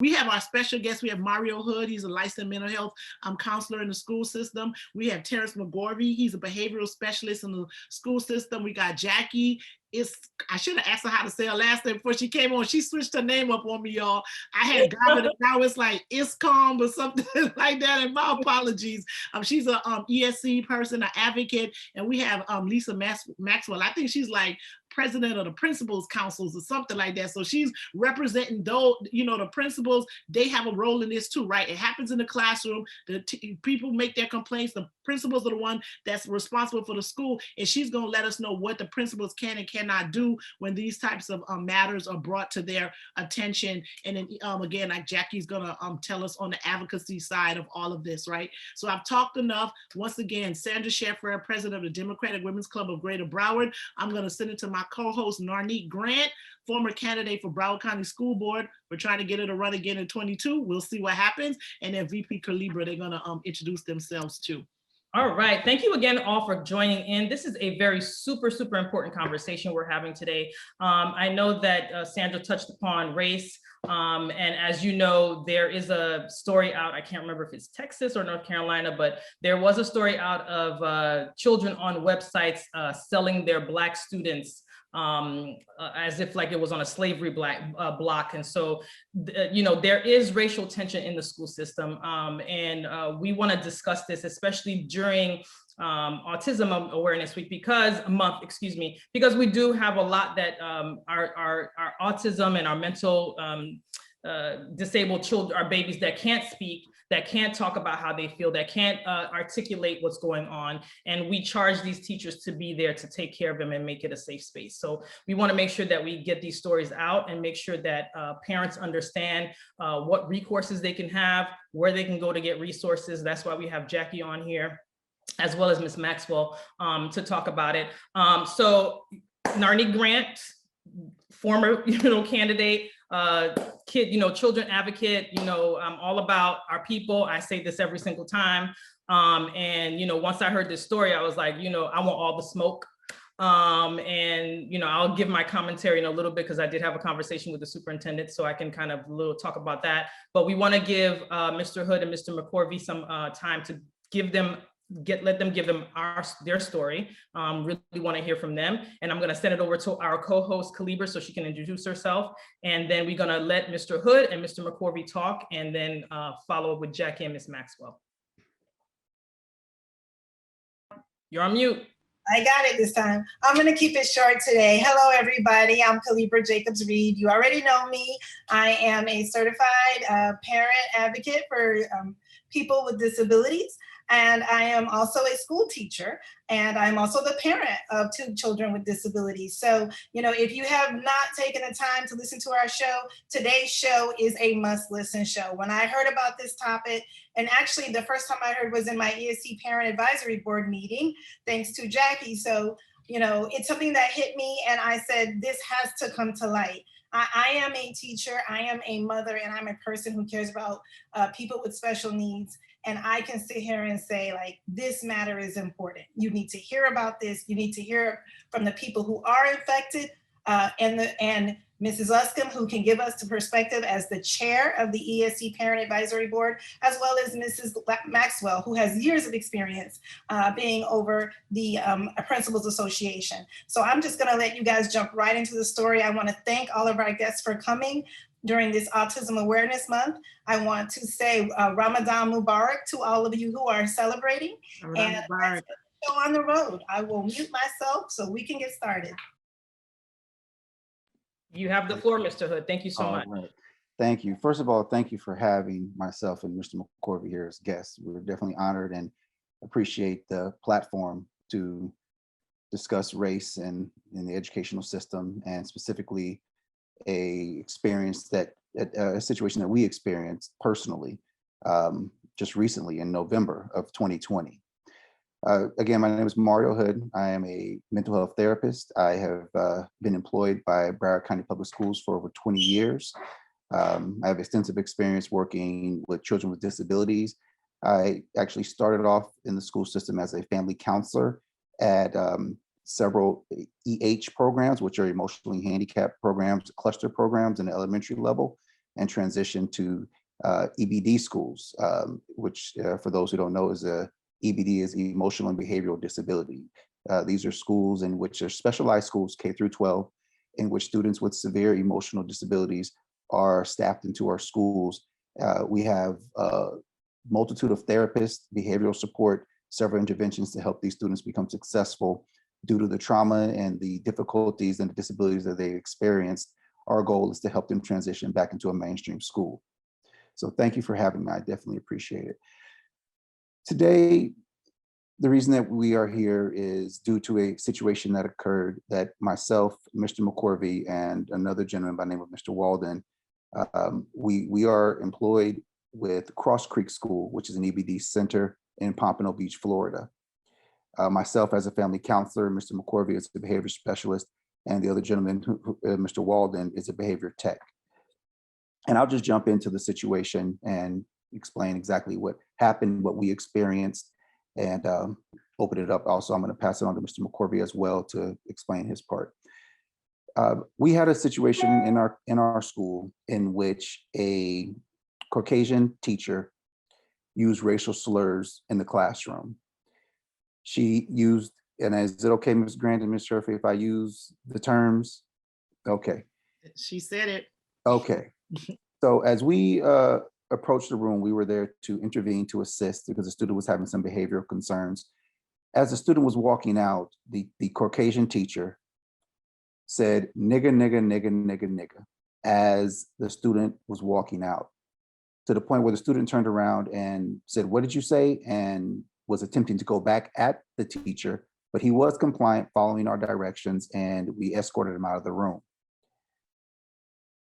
We have our special guest. We have Mareo Hood. He's a licensed mental health counselor in the school system. We have Terrance McCorvey. He's a behavioral specialist in the school system. We got Jacqui. I should have asked her how to say her last name before she came on. She switched her name up on me, y'all. I had got it. Now it's like Iscom or something like that. And my apologies. She's a ESC person, an advocate, and we have Lisa Maxwell. I think she's like president of the principals councils or something like that. So she's representing those, the principals. They have a role in this too, right? It happens in the classroom. The people make their complaints. The principals are the one that's responsible for the school, and she's going to let us know what the principals can and cannot do when these types of matters are brought to their attention. And then again, like Jacqui's going to tell us on the advocacy side of all of this, right? So I've talked enough. Once again, Sandra Cherfrere, president of the Democratic Women's Club of Greater Broward. I'm going to send it to my co-host Narnike Grant, former candidate for Broward County School Board. We're trying to get her to run again in 22. We'll see what happens. And then VP Kalebra, they're going to introduce themselves too. All right. Thank you again all for joining in. This is a very super important conversation we're having today. I know that Sandra touched upon race. And as you know, there is a story out, I can't remember if it's Texas or North Carolina, but there was a story out of children on websites selling their Black students as if like it was on a slavery block. And so, there is racial tension in the school system. And we want to discuss this, especially during Autism Awareness Week, because we do have a lot that our autism and our mental disabled children, our babies that can't speak, that can't talk about how they feel, that can't articulate what's going on. And we charge these teachers to be there to take care of them and make it a safe space. So we want to make sure that we get these stories out and make sure that parents understand what recourses they can have, where they can go to get resources. That's why we have Jacqui on here, as well as Ms. Maxwell, to talk about it. So Narnike Grant, former candidate, children advocate, I'm all about our people. I say this every single time. And once I heard this story, I was like, I want all the smoke. And I'll give my commentary in a little bit because I did have a conversation with the superintendent, so I can kind of talk about that. But we want to give Mr. Hood and Mr. McCorvey some time to let them give them their story. Really want to hear from them. And I'm going to send it over to our co-host Kalebra so she can introduce herself. And then we're going to let Mr. Hood and Mr. McCorvey talk, and then follow up with Jacqui and Ms. Maxwell. You're on mute. I got it this time. I'm going to keep it short today. Hello, everybody. I'm Kalebra Jacobs-Reed. You already know me. I am a certified parent advocate for people with disabilities. And I am also a school teacher, and I'm also the parent of 2 children with disabilities. So, if you have not taken the time to listen to our show, today's show is a must-listen show. When I heard about this topic, and actually the first time I heard was in my ESC Parent Advisory Board meeting, thanks to Jacqui. So, it's something that hit me, and I said, this has to come to light. I am a teacher, I am a mother, and I'm a person who cares about people with special needs. And I can sit here and say, like, this matter is important. You need to hear about this. You need to hear from the people who are infected, and Mrs. Luscome, who can give us the perspective as the chair of the ESC Parent Advisory Board, as well as Mrs. Maxwell, who has years of experience being over the Principals Association. So I'm just gonna let you guys jump right into the story. I wanna thank all of our guests for coming during this Autism Awareness Month. I want to say Ramadan Mubarak to all of you who are celebrating. And let's get the show on the road. I will mute myself so we can get started. You have the floor, Mr. Hood. Thank you so much. Right. Thank you. First of all, thank you for having myself and Mr. McCorvey here as guests. We're definitely honored and appreciate the platform to discuss race and in the educational system, and specifically a situation that we experienced personally just recently in November of 2020. Again, my name is Mareo Hood. I am a mental health therapist. I have been employed by Broward County Public Schools for over 20 years. I have extensive experience working with children with disabilities. I actually started off in the school system as a family counselor at several EH programs, which are emotionally handicapped programs, cluster programs in the elementary level. and transition to EBD schools, which for those who don't know is EBD is emotional and behavioral disability. These are schools in which are specialized schools, K through 12, in which students with severe emotional disabilities are staffed into our schools. We have a multitude of therapists, behavioral support, several interventions to help these students become successful due to the trauma and the difficulties and the disabilities that they experienced. Our goal is to help them transition back into a mainstream school. So thank you for having me. I definitely appreciate it. Today, the reason that we are here is due to a situation that occurred that myself, Mr. McCorvey, and another gentleman by the name of Mr. Walden, we are employed with Cross Creek School, which is an EBD center in Pompano Beach, Florida. Myself as a family counselor, Mr. McCorvey is a behavior specialist, and the other gentleman, Mr. Walden, is a behavior tech. And I'll just jump into the situation and explain exactly what happened, what we experienced, and open it up. Also, I'm going to pass it on to Mr. McCorvey as well to explain his part. We had a situation in our school in which a Caucasian teacher used racial slurs in the classroom. She used, and is it okay, Ms. Grant and Ms. Cherfrere, if I use the terms? Okay. She said it. Okay. So as we approached the room, we were there to intervene, to assist, because the student was having some behavioral concerns. As the student was walking out, the Caucasian teacher said, "Nigga, nigga, nigga, nigga, nigga," as the student was walking out, to the point where the student turned around and said, "What did you say?" and was attempting to go back at the teacher, but he was compliant, following our directions, and we escorted him out of the room.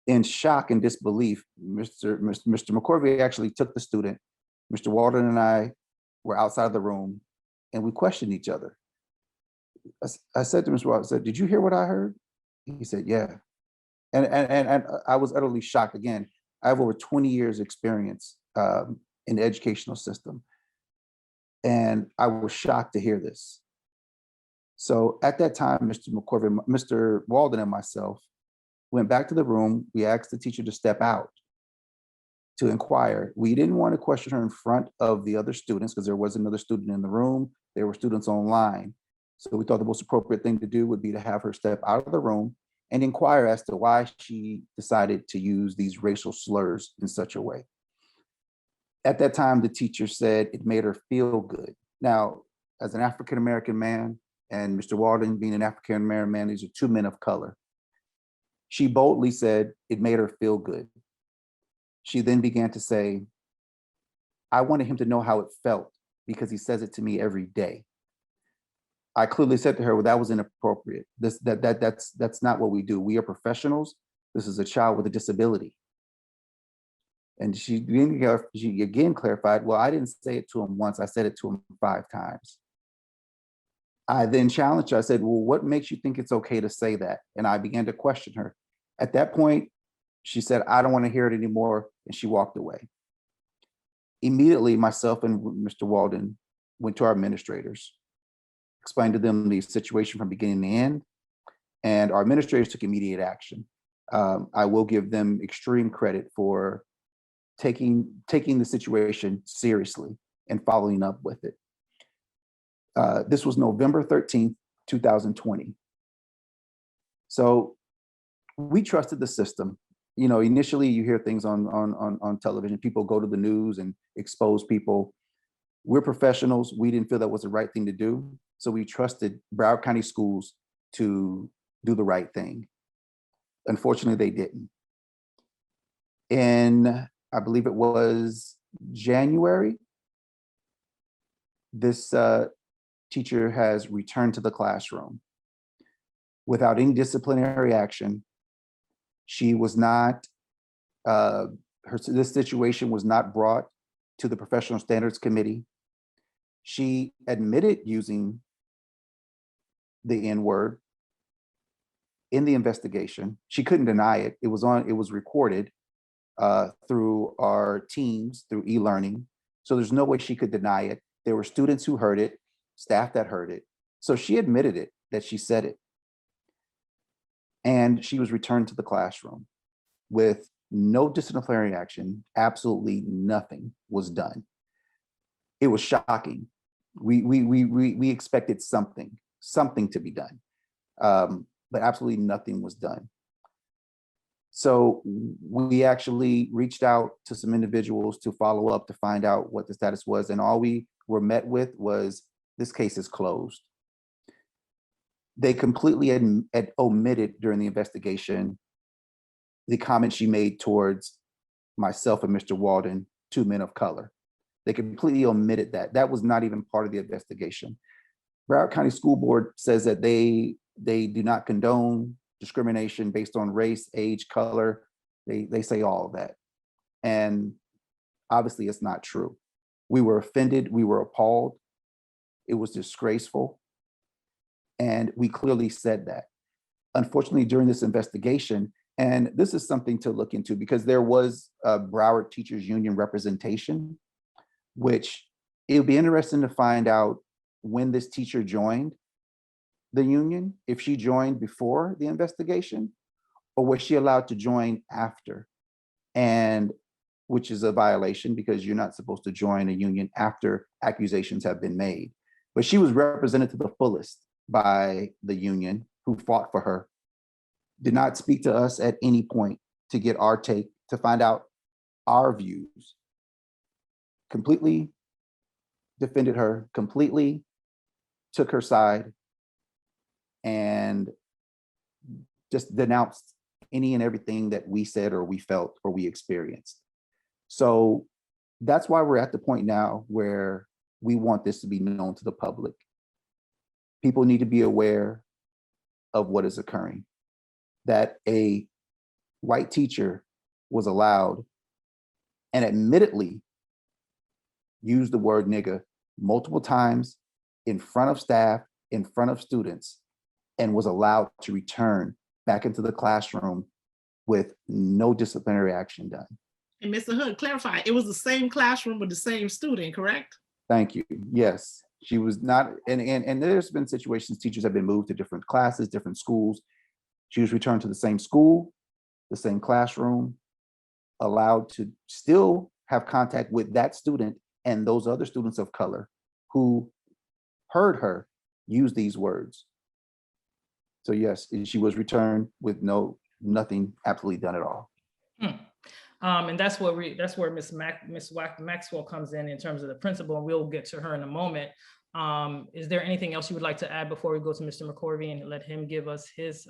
In shock and disbelief, Mr. McCorvey actually took the student. Mr. Walden and I were outside of the room, and we questioned each other. I said to Mr. Walden, I said, "Did you hear what I heard?" He said, "Yeah." And I was utterly shocked. Again, I have over 20 years experience in the educational system, and I was shocked to hear this. So at that time, Mr. McCorvey, Mr. Walden, and myself went back to the room. We asked the teacher to step out to inquire. We didn't want to question her in front of the other students because there was another student in the room. There were students online. So we thought the most appropriate thing to do would be to have her step out of the room and inquire as to why she decided to use these racial slurs in such a way. At that time, the teacher said it made her feel good. Now, as an African-American man, and Mr. Walden being an African-American man, these are two men of color. She boldly said it made her feel good. She then began to say, "I wanted him to know how it felt because he says it to me every day." I clearly said to her, "Well, that was inappropriate. That's not what we do. We are professionals. This is a child with a disability." And she again clarified, "Well, I didn't say it to him once. I said it to him 5 times." I then challenged her. I said, "Well, what makes you think it's okay to say that?" And I began to question her. At that point, she said, "I don't want to hear it anymore," and she walked away. Immediately, myself and Mr. Walden went to our administrators, explained to them the situation from beginning to end, and our administrators took immediate action. I will give them extreme credit for taking the situation seriously and following up with it. This was November 13th, 2020. So we trusted the system. You know, initially you hear things on television, people go to the news and expose people. We're professionals. We didn't feel that was the right thing to do. So we trusted Broward County Schools to do the right thing. Unfortunately, they didn't. In, I believe it was January, this teacher has returned to the classroom without any disciplinary action. She was not, this situation was not brought to the Professional Standards Committee. She admitted using the N-word in the investigation. She couldn't deny it. It was recorded through our teams, through e-learning. So there's no way she could deny it. There were students who heard it, staff that heard it. So she admitted it, that she said it. And she was returned to the classroom with No disciplinary action, absolutely nothing was done. It was shocking. We expected something to be done, but absolutely nothing was done. So we actually reached out to some individuals to follow up to find out what the status was, and all we were met with was, this case is closed. They completely had omitted during the investigation the comment she made towards myself and Mr. Walden, 2 men of color. They completely omitted that. That was not even part of the investigation. Broward County School Board says that they do not condone discrimination based on race, age, color. They say all of that. And obviously it's not true. We were offended, we were appalled. It was disgraceful. And we clearly said that. Unfortunately, during this investigation, and this is something to look into because there was a Broward Teachers Union representation, which it would be interesting to find out when this teacher joined the union, if she joined before the investigation, or was she allowed to join after? And which is a violation because you're not supposed to join a union after accusations have been made. But she was represented to the fullest by the union who fought for her, did not speak to us at any point to get our take, to find out our views, completely defended her, completely took her side, and just denounced any and everything that we said or we felt or we experienced. So that's why we're at the point now where we want this to be known to the public. People need to be aware of what is occurring, that a white teacher was allowed and admittedly used the word nigger multiple times in front of staff, in front of students, and was allowed to return back into the classroom with no disciplinary action done. And Mr. Hood, clarify, it was the same classroom with the same student, correct? Thank you. Yes, she was not, and there's been situations teachers have been moved to different classes, different schools. She was returned to the same school, the same classroom, allowed to still have contact with that student and those other students of color who heard her use these words. So yes, she was returned with nothing absolutely done at all. And that's where Miss Maxwell comes in terms of the principal, and we'll get to her in a moment. Is there anything else you would like to add before we go to Mr. McCorvey and let him give us his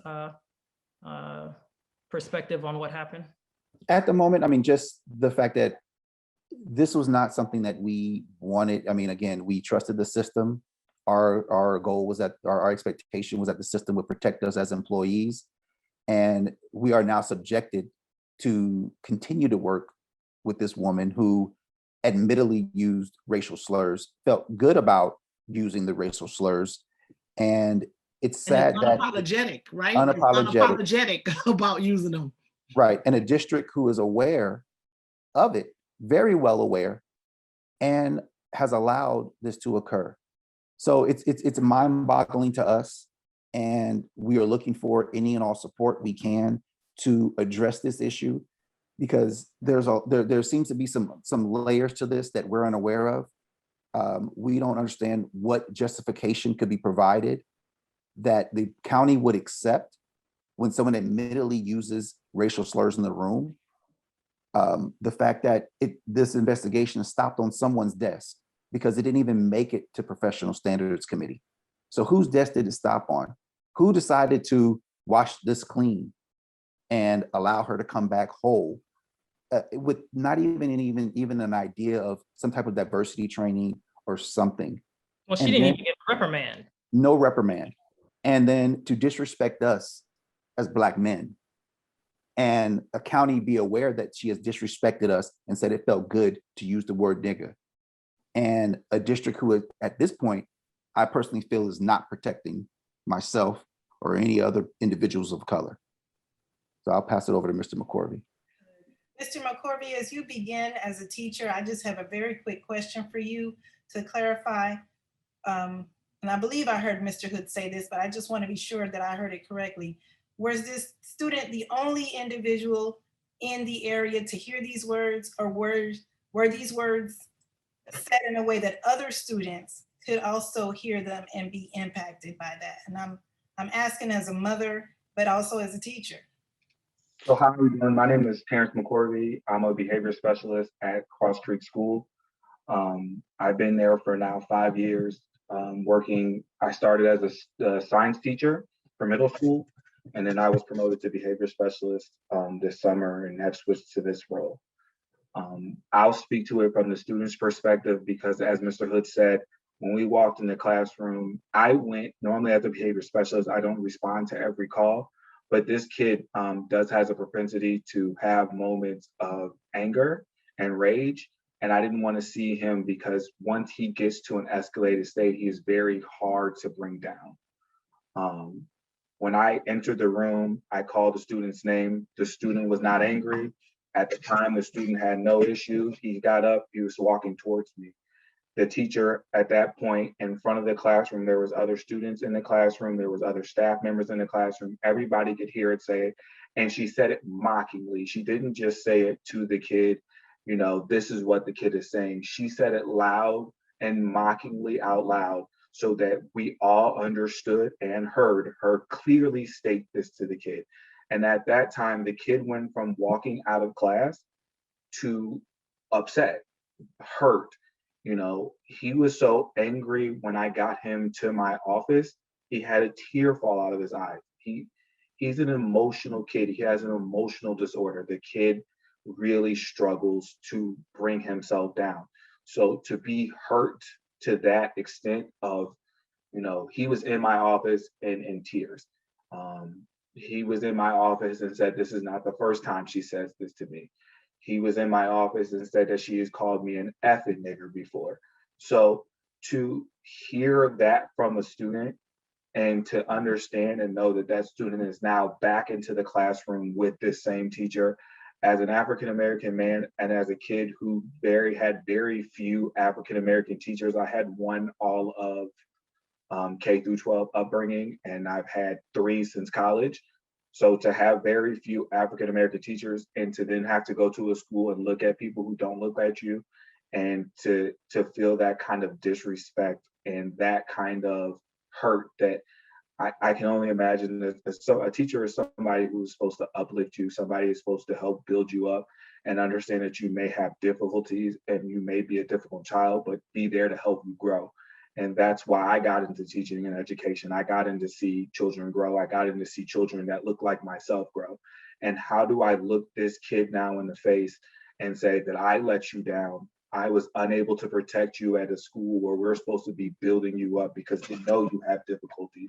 perspective on what happened? At the moment, I mean, just the fact that this was not something that we wanted. I mean, again, we trusted the system. Our goal was that our expectation was that the system would protect us as employees. And we are now subjected to continue to work with this woman who admittedly used racial slurs, felt good about using the racial slurs. And it's sad that unapologetic, right? Unapologetic about using them. Right. And a district who is aware of it, very well aware, and has allowed this to occur. So it's mind-boggling to us, and we are looking for any and all support we can to address this issue, because there seems to be some layers to this that we're unaware of. We don't understand what justification could be provided that the county would accept when someone admittedly uses racial slurs in the room. The fact that this investigation stopped on someone's desk because it didn't even make it to professional standards committee. So whose desk did it stop on? Who decided to wash this clean and allow her to come back whole with not even an idea of some type of diversity training or something? Well, she didn't even get a reprimand. No reprimand. And then to disrespect us as Black men, and a county be aware that she has disrespected us and said it felt good to use the word nigger. And a district who at this point, I personally feel is not protecting myself or any other individuals of color. So I'll pass it over to Mr. McCorvey. Mr. McCorvey, as you begin as a teacher, I just have a very quick question for you to clarify. And I believe I heard Mr. Hood say this, but I just want to be sure that I heard it correctly. Was this student the only individual in the area to hear these words, or were these words said in a way that other students could also hear them and be impacted by that? And I'm asking as a mother, but also as a teacher. So how are we doing? My name is Terrance McCorvey. I'm a behavior specialist at Cross Creek School. I've been there for now 5 years, working. I started as a science teacher for middle school, and then I was promoted to behavior specialist this summer, and have switched to this role. I'll speak to it from the student's perspective because, as Mr. Hood said, when we walked in the classroom, normally as a behavior specialist, I don't respond to every call, but this kid has a propensity to have moments of anger and rage. And I didn't want to see him because once he gets to an escalated state, he is very hard to bring down. When I entered the room, I called the student's name. The student was not angry. At the time, the student had no issue. He got up, he was walking towards me. The teacher at that point, in front of the classroom, there was other students in the classroom, there was other staff members in the classroom. Everybody could hear it say it. And she said it mockingly. She didn't just say it to the kid, this is what the kid is saying. She said it loud and mockingly out loud so that we all understood and heard her clearly state this to the kid. And at that time, the kid went from walking out of class to upset, hurt. He was so angry when I got him to my office, he had a tear fall out of his eye. He's an emotional kid. He has an emotional disorder. The kid really struggles to bring himself down. So to be hurt to that extent of, he was in my office and in tears. He was in my office and said, this is not the first time she says this to me. He was in my office and said that she has called me an effing nigger before. So to hear that from a student and to understand and know that that student is now back into the classroom with this same teacher, as an African-American man and as a kid who had very few African-American teachers. I had one all of K through 12 upbringing, and I've had 3 since college. So to have very few African-American teachers and to then have to go to a school and look at people who don't look like you and to feel that kind of disrespect and that kind of hurt that I can only imagine that a teacher is somebody who's supposed to uplift you, somebody is supposed to help build you up and understand that you may have difficulties and you may be a difficult child, but be there to help you grow. And that's why I got into teaching and education. I got in to see children grow. I got in to see children that look like myself grow. And how do I look this kid now in the face and say that I let you down? I was unable to protect you at a school where we're supposed to be building you up because we know you have difficulties.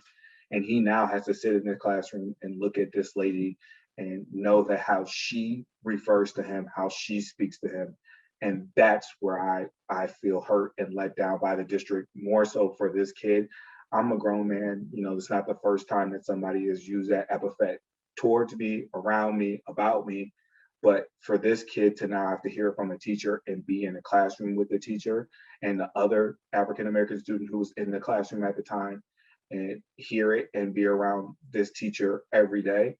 And he now has to sit in the classroom and look at this lady and know that how she refers to him, how she speaks to him. And that's where I feel hurt and let down by the district, more so for this kid. I'm a grown man, it's not the first time that somebody has used that epithet towards me, around me, about me. But for this kid to now have to hear from a teacher and be in a classroom with the teacher and the other African-American student who was in the classroom at the time, and hear it and be around this teacher every day.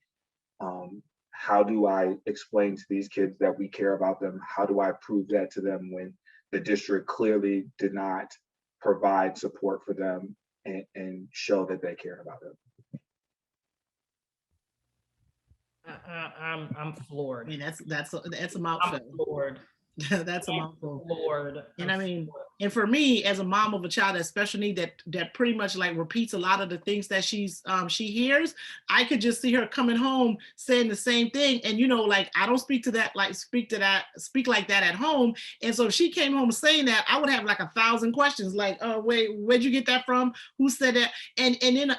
How do I explain to these kids that we care about them? How do I prove that to them when the district clearly did not provide support for them and show that they cared about them? I'm floored. I mean, that's a mouthful. I'm floored. That's a mouthful. Lord. And I mean, and for me, as a mom of a child that special need that pretty much like repeats a lot of the things that she hears, I could just see her coming home saying the same thing. And like I don't speak like that at home. And so if she came home saying that, I would have like 1,000 questions. Like, oh wait, where'd you get that from? Who said that? And in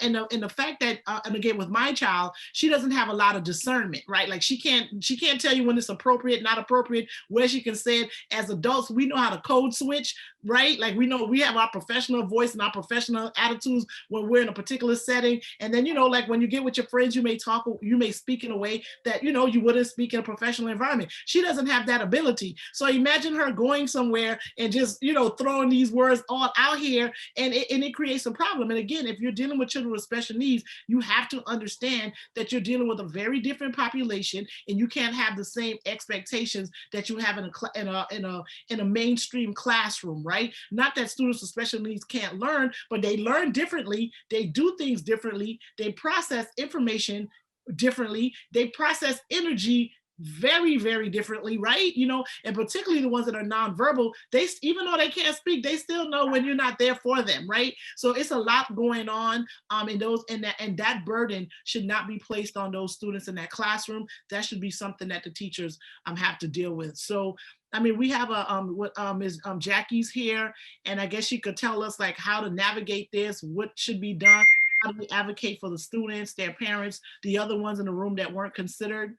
the fact that and again with my child, she doesn't have a lot of discernment, right? Like she can't tell you when it's appropriate, not appropriate, where she can say it. As adults, we know how to code switch right? Like we know we have our professional voice and our professional attitudes when we're in a particular setting. And then, you know, like when you get with your friends, you may speak in a way that, you know, you wouldn't speak in a professional environment. She doesn't have that ability. So imagine her going somewhere and just, you know, throwing these words all out here, and it creates a problem. And again, if you're dealing with children with special needs, you have to understand that you're dealing with a very different population, and you can't have the same expectations that you have in a mainstream classroom, right? Not that students with special needs can't learn, but they learn differently, they do things differently, they process information differently, they process energy very, very differently, right? You know, and particularly the ones that are nonverbal, they, even though they can't speak, they still know when you're not there for them, right? So it's a lot going on in those, and that burden should not be placed on those students in that classroom. That should be something that the teachers have to deal with. So I mean, we have Ms. Jacqui's here, and I guess she could tell us like how to navigate this, what should be done, how do we advocate for the students, their parents, the other ones in the room that weren't considered.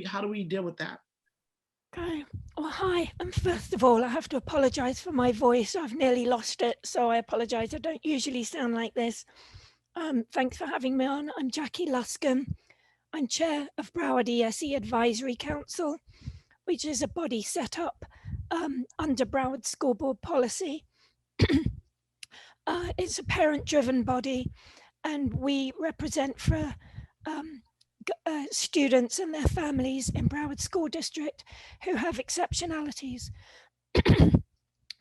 How do we deal with that? Okay. Well, hi. And first of all, I have to apologize for my voice. I've nearly lost it, so I apologize. I don't usually sound like this. Thanks for having me on. I'm Jacqui Luscome. I'm chair of Broward ESE Advisory Council, which is a body set up under Broward School Board policy. It's a parent-driven body, and we represent for students and their families in Broward School District who have exceptionalities.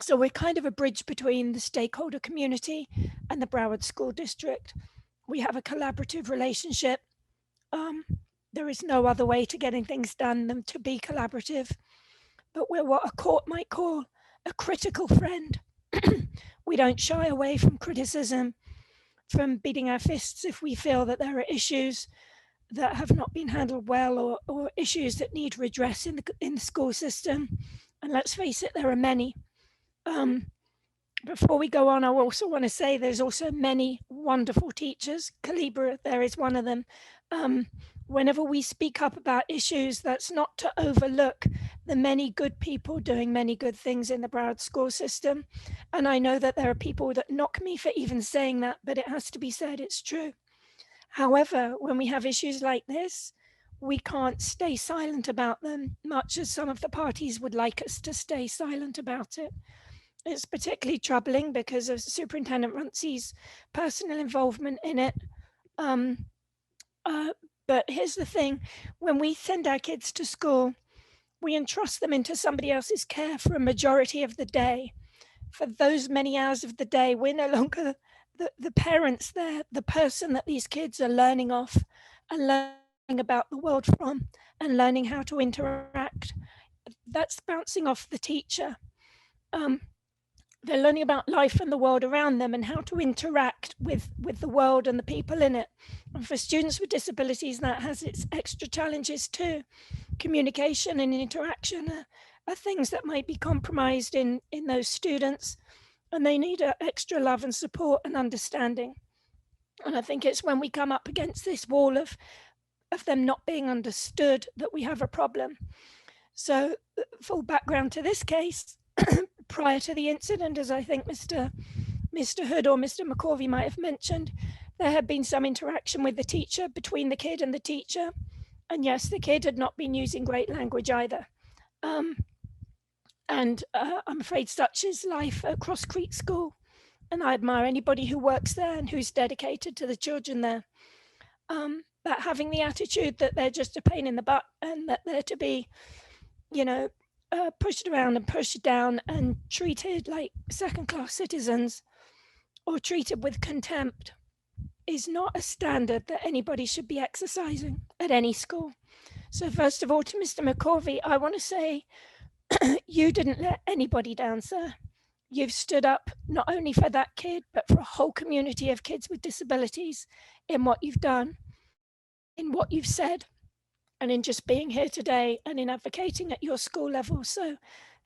So we're kind of a bridge between the stakeholder community and the Broward School District. We have a collaborative relationship. There is no other way to getting things done than to be collaborative, but we're what a court might call a critical friend. We don't shy away from criticism, from beating our fists if we feel that there are issues that have not been handled well, or issues that need redress in the school system. And let's face it, there are many. Before we go on, I also want to say there's also many wonderful teachers. Kalebra, there is one of them. Whenever we speak up about issues, that's not to overlook the many good people doing many good things in the Broward school system. And I know that there are people that knock me for even saying that, but it has to be said, it's true. However, when we have issues like this, we can't stay silent about them, much as some of the parties would like us to stay silent about it. It's particularly troubling because of Superintendent Runcie's personal involvement in it. But here's the thing, when we send our kids to school, we entrust them into somebody else's care for a majority of the day. For those many hours of the day, we're no longer the parents there, the person that these kids are learning off and learning about the world from and learning how to interact. That's bouncing off the teacher. They're learning about life and the world around them and how to interact with the world and the people in it. And for students with disabilities, that has its extra challenges too. Communication and interaction are things that might be compromised in those students, and they need extra love and support and understanding. And I think it's when we come up against this wall of them not being understood that we have a problem. So full background to this case, prior to the incident, as I think Mr. Hood or Mr. McCorvey might have mentioned, there had been some interaction with the teacher, between the kid and the teacher. And yes, the kid had not been using great language either. And I'm afraid such is life at Cross Creek School. And I admire anybody who works there and who's dedicated to the children there. But having the attitude that they're just a pain in the butt and that they're to be, pushed around and pushed down and treated like second-class citizens or treated with contempt is not a standard that anybody should be exercising at any school. So first of all, to Mr. McCorvey, I want to say, you didn't let anybody down, sir. You've stood up not only for that kid, but for a whole community of kids with disabilities in what you've done, in what you've said, and in just being here today and in advocating at your school level. So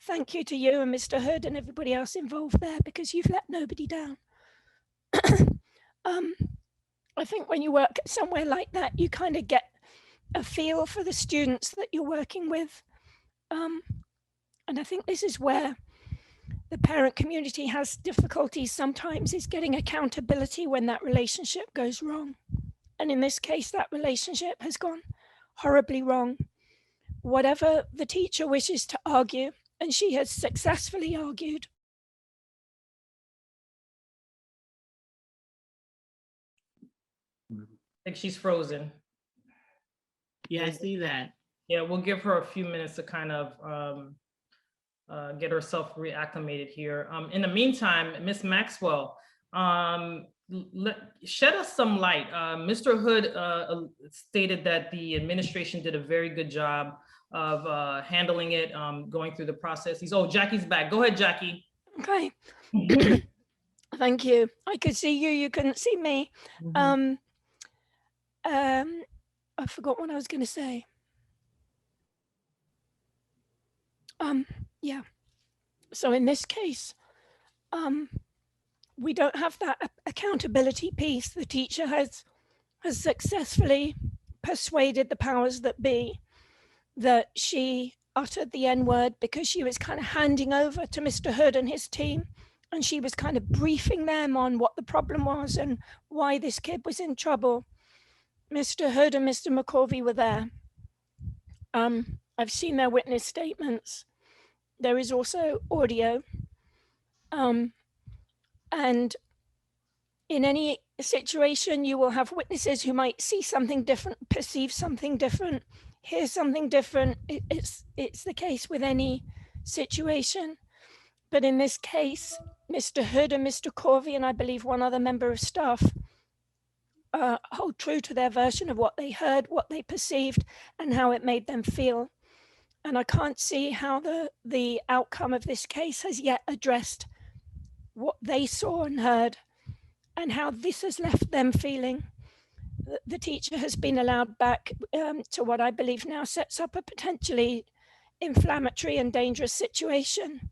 thank you to you and Mr. Hood and everybody else involved there, because you've let nobody down. I think when you work somewhere like that, you kind of get a feel for the students that you're working with. And I think this is where the parent community has difficulties sometimes is getting accountability when that relationship goes wrong. And in this case, that relationship has gone horribly wrong. Whatever the teacher wishes to argue, and she has successfully argued. I think she's frozen. Yeah, I see that. Yeah, we'll give her a few minutes to kind of get herself reacclimated here. In the meantime, Ms. Maxwell, shed us some light. Mr. Hood stated that the administration did a very good job of handling it, going through the process. Jacqui's back. Go ahead, Jacqui. Okay. Thank you. I could see you, you couldn't see me. I forgot what I was going to say. Yeah. So in this case, we don't have that accountability piece. The teacher has successfully persuaded the powers that be that she uttered the N-word because she was kind of handing over to Mr. Hood and his team, and she was kind of briefing them on what the problem was and why this kid was in trouble. Mr. Hood and Mr. McCorvey were there. I've seen their witness statements. There is also audio. And in any situation, you will have witnesses who might see something different, perceive something different, hear something different. It's the case with any situation. But in this case, Mr. Hood and Mr. Corvey, and I believe one other member of staff, hold true to their version of what they heard, what they perceived, and how it made them feel. And I can't see how the outcome of this case has yet addressed what they saw and heard and how this has left them feeling. The teacher has been allowed back to what I believe now sets up a potentially inflammatory and dangerous situation.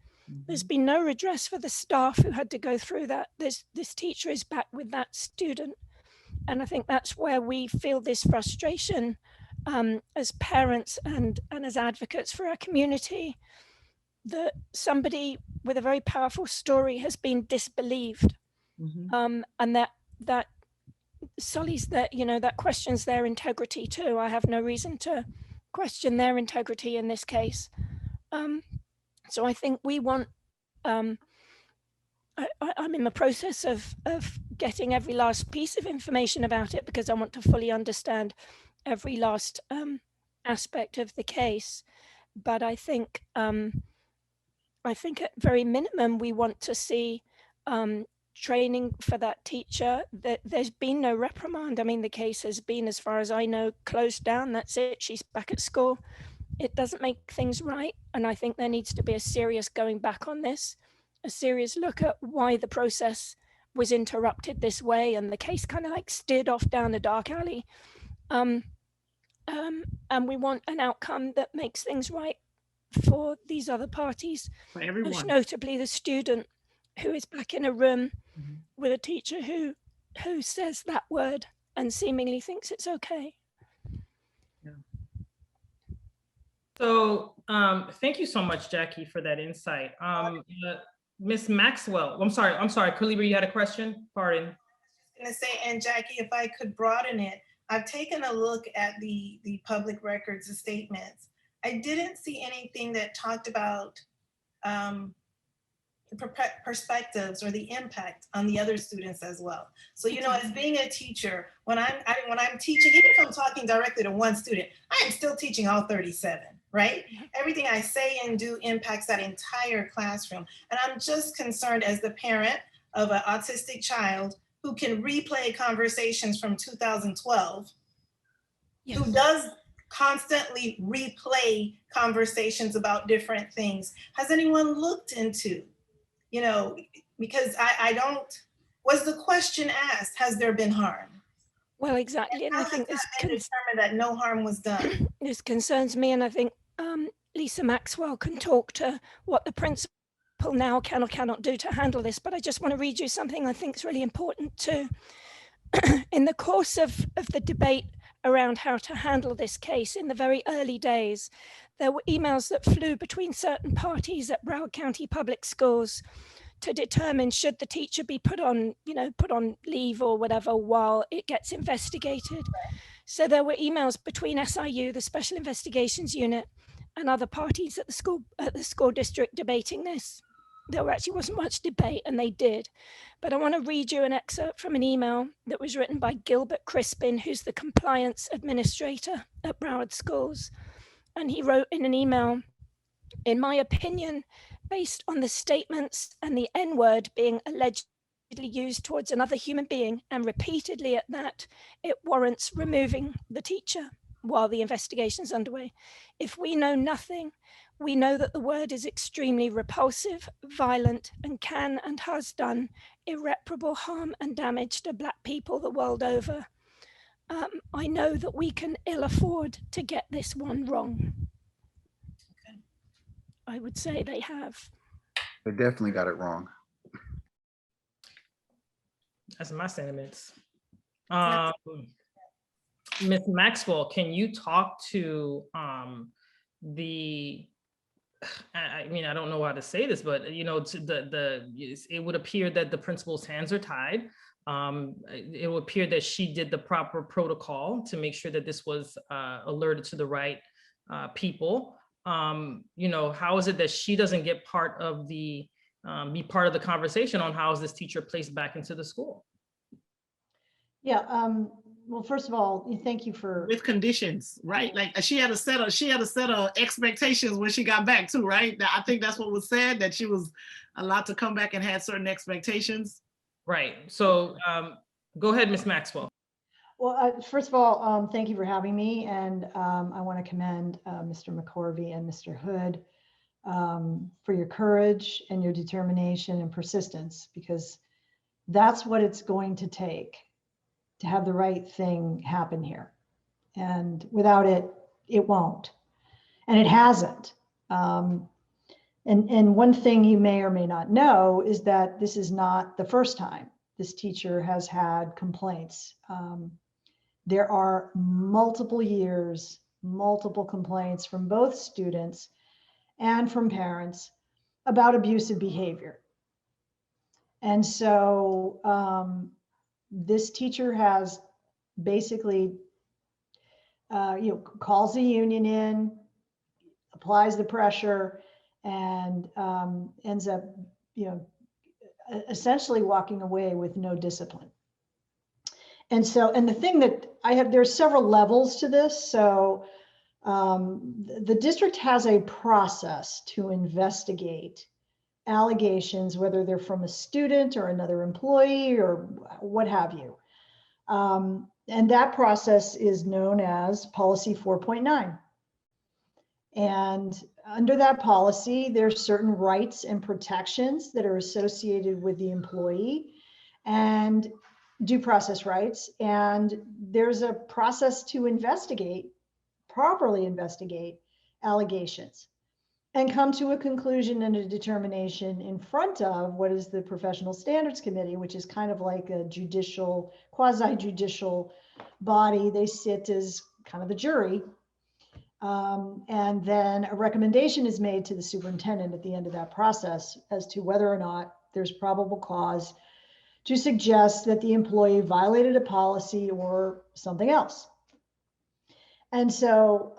There's been no redress for the staff who had to go through that. This teacher is back with that student. And I think that's where we feel this frustration as parents and as advocates for our community, that somebody with a very powerful story has been disbelieved. And that sullies that, that questions their integrity too. I have no reason to question their integrity in this case. So I think we want, I'm in the process of getting every last piece of information about it because I want to fully understand every last aspect of the case. But I think at very minimum, we want to see training for that teacher. That there's been no reprimand. I mean, the case has been, as far as I know, closed down. That's it. She's back at school. It doesn't make things right. And I think there needs to be a serious going back on this, a serious look at why the process was interrupted this way and the case kind of like steered off down a dark alley. And we want an outcome that makes things right for these other parties, for everyone. Most notably the student who is back in a room with a teacher who says that word and seemingly thinks it's okay. Yeah. So thank you so much, Jacqui, for that insight. Ms. Maxwell, I'm sorry, Kalebra, you had a question? Pardon. I was going to say, and Jacqui, if I could broaden it, I've taken a look at the public records and statements. I didn't see anything that talked about the perspectives or the impact on the other students as well. So, as being a teacher, when I'm teaching, even if I'm talking directly to one student, I am still teaching all 37, right? Everything I say and do impacts that entire classroom. And I'm just concerned as the parent of an autistic child who can replay conversations from 2012, yes, who does constantly replay conversations about different things. Has anyone looked into, because I don't, was the question asked, has there been harm? Well, exactly. And I think this determined that no harm was done. This concerns me. And I think Lisa Maxwell can talk to what the principal now can or cannot do to handle this. But I just want to read you something I think is really important too. In the course of the debate around how to handle this case in the very early days. There were emails that flew between certain parties at Broward County Public Schools to determine should the teacher be put on leave or whatever while it gets investigated. So there were emails between SIU, the Special Investigations Unit, and other parties at the school district debating this. There actually wasn't much debate, and they did. But I want to read you an excerpt from an email that was written by Gilbert Crispin, who's the compliance administrator at Broward Schools. And he wrote in an email, "In my opinion, based on the statements and the N-word being allegedly used towards another human being, and repeatedly at that, it warrants removing the teacher while the investigation is underway. If we know nothing, we know that the word is extremely repulsive, violent, and can and has done irreparable harm and damage to Black people the world over. I know that we can ill afford to get this one wrong." Okay. I would say they have. They definitely got it wrong. That's my sentiments. Ms. Maxwell, can you talk to I mean, I don't know how to say this, but it would appear that the principal's hands are tied. It would appear that she did the proper protocol to make sure that this was alerted to the right people. How is it that she doesn't get be part of the conversation on how is this teacher placed back into the school? Yeah. Well, first of all, thank you for with conditions, right? Like she had a set of expectations when she got back too, right? I think that's what was said, that she was allowed to come back and had certain expectations. Right. So go ahead, Ms. Maxwell. Well, first of all, thank you for having me, and I want to commend Mr. McCorvey and Mr. Hood for your courage and your determination and persistence, because that's what it's going to take to have the right thing happen here. And without it, it won't. And it hasn't. And one thing you may or may not know is that this is not the first time this teacher has had complaints. There are multiple years, multiple complaints from both students and from parents about abusive behavior. And so this teacher has basically, calls the union in, applies the pressure, and ends up, essentially walking away with no discipline. And the thing that there's several levels to this. So the district has a process to investigate allegations, whether they're from a student or another employee or what have you. And that process is known as Policy 4.9. And under that policy, there's certain rights and protections that are associated with the employee and due process rights. And there's a process to properly investigate allegations and come to a conclusion and a determination in front of what is the Professional Standards Committee, which is kind of like a quasi-judicial body. They sit as kind of the jury. And then a recommendation is made to the superintendent at the end of that process as to whether or not there's probable cause to suggest that the employee violated a policy or something else. And so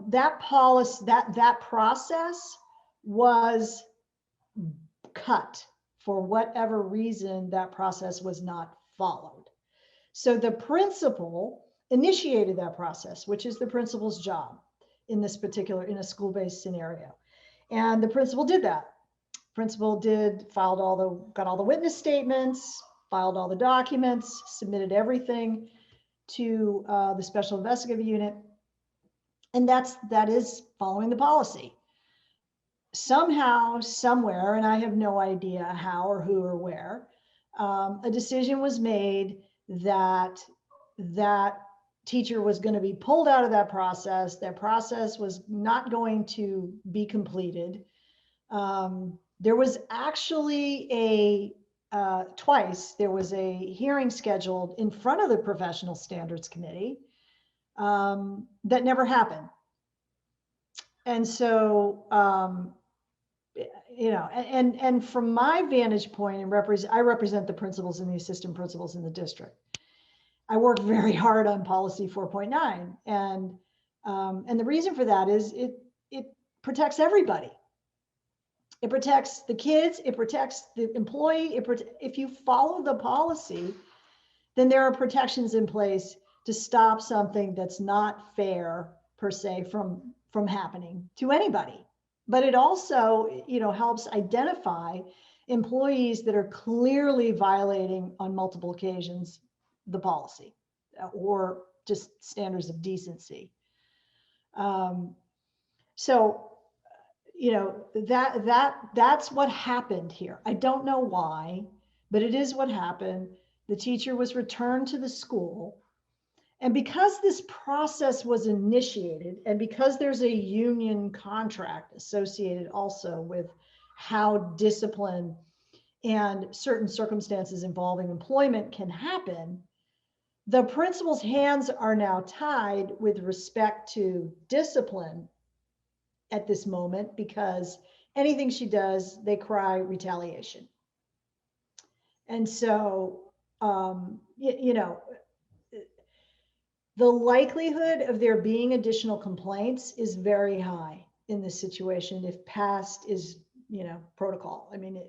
that process was cut for whatever reason. That process was not followed. So the principal initiated that process, which is the principal's job in a school-based scenario. And the principal did that. Principal got all the witness statements, filed all the documents, submitted everything to the Special Investigative Unit. And that is following the policy. Somehow, somewhere, and I have no idea how or who or where, a decision was made that teacher was going to be pulled out of that process. That process was not going to be completed. There was actually twice there was a hearing scheduled in front of the Professional Standards Committee that never happened. And so, you know, and from my vantage point, I represent the principals and the assistant principals in the district. I work very hard on policy 4.9, and the reason for that is it protects everybody. It protects the kids, it protects the employee. If you follow the policy, then there are protections in place to stop something that's not fair per se from happening to anybody. But it also, you know, helps identify employees that are clearly violating on multiple occasions the policy or just standards of decency. So, you know, that's what happened here. I don't know why, but it is what happened. The teacher was returned to the school. And because this process was initiated, and because there's a union contract associated also with how discipline and certain circumstances involving employment can happen, the principal's hands are now tied with respect to discipline at this moment, because anything she does, they cry retaliation. And so, you know, the likelihood of there being additional complaints is very high in this situation if past is, you know, protocol. I mean,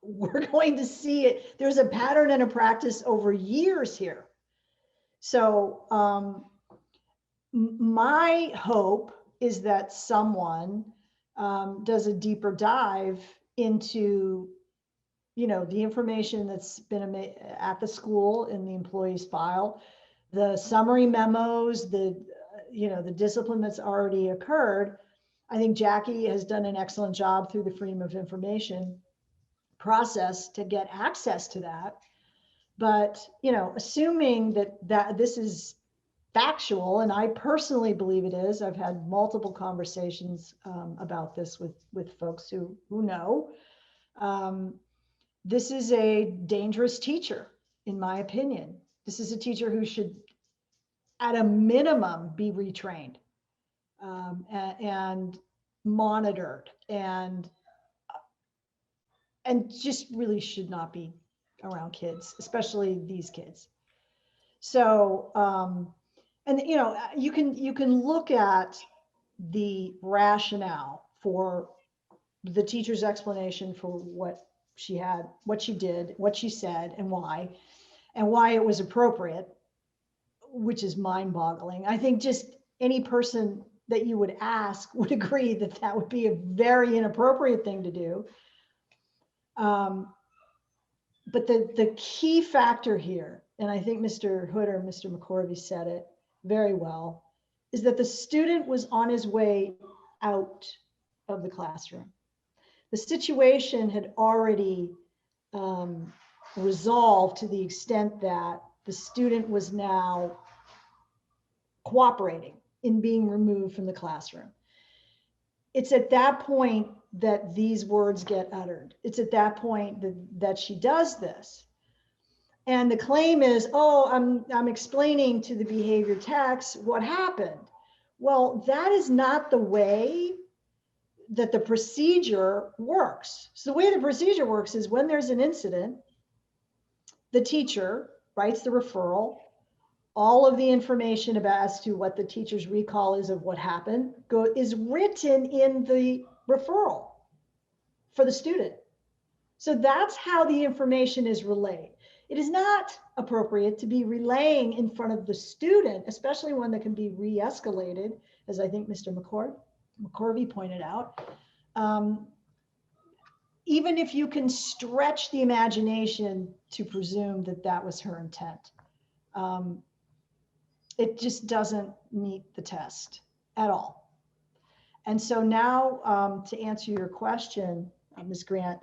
we're going to see it. There's a pattern and a practice over years here. So my hope is that someone does a deeper dive into, you know, the information that's been at the school in the employee's file, the summary memos, you know, the discipline that's already occurred. I think Jacqui has done an excellent job through the Freedom of Information process to get access to that. But, you know, assuming that this is factual, and I personally believe it is, I've had multiple conversations about this with folks who know. This is a dangerous teacher, in my opinion. This is a teacher who should, at a minimum, be retrained and monitored, and just really should not be around kids, especially these kids. So, and you know, you can look at the rationale for the teacher's explanation for what she had, what she did, what she said, and why it was appropriate, which is mind-boggling. I think just any person that you would ask would agree that that would be a very inappropriate thing to do. But the key factor here, and I think Mr. Hood or Mr. McCorvey said it very well, is that the student was on his way out of the classroom. The situation had already resolved to the extent that the student was now cooperating in being removed from the classroom. It's at that point that these words get uttered. It's at that point that she does this. And the claim is, oh, I'm explaining to the behavior techs what happened. Well, that is not the way that the procedure works. So the way the procedure works is when there's an incident, the teacher writes the referral. All of the information as to what the teacher's recall is of what happened is written in the referral for the student. So that's how the information is relayed. It is not appropriate to be relaying in front of the student, especially one that can be re-escalated, as I think Mr. McCorvey pointed out. Even if you can stretch the imagination to presume that that was her intent. It just doesn't meet the test at all. And so now, to answer your question, Ms. Grant,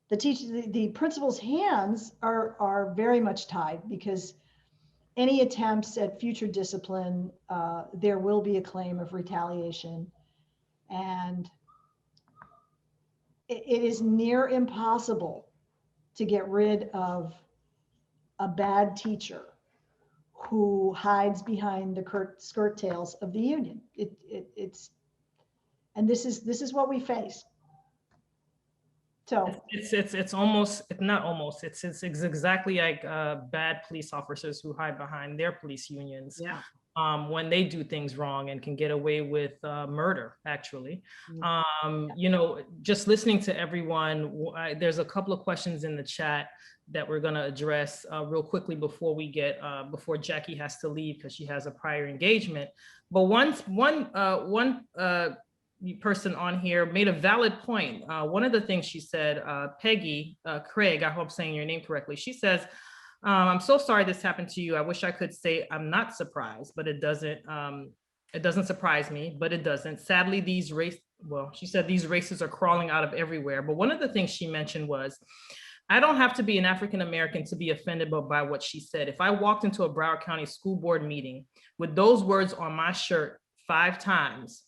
the principal's hands are very much tied, because any attempts at future discipline, there will be a claim of retaliation. And it is near impossible to get rid of a bad teacher who hides behind the skirt tails of the union. And this is what we face. So it's almost, it's not almost, it's exactly like bad police officers who hide behind their police unions. Yeah. When they do things wrong and can get away with murder, actually. You know, just listening to everyone, there's a couple of questions in the chat that we're going to address real quickly before we get, before Jacqui has to leave because she has a prior engagement. But one person on here made a valid point. One of the things she said, Peggy Craig, I hope I'm saying your name correctly. She says, I'm so sorry this happened to you. I wish I could say I'm not surprised, but it doesn't surprise me, but it doesn't. Sadly, she said these races are crawling out of everywhere. But one of the things she mentioned was, I don't have to be an African-American to be offended by what she said. If I walked into a Broward County School Board meeting with those words on my shirt 5 times,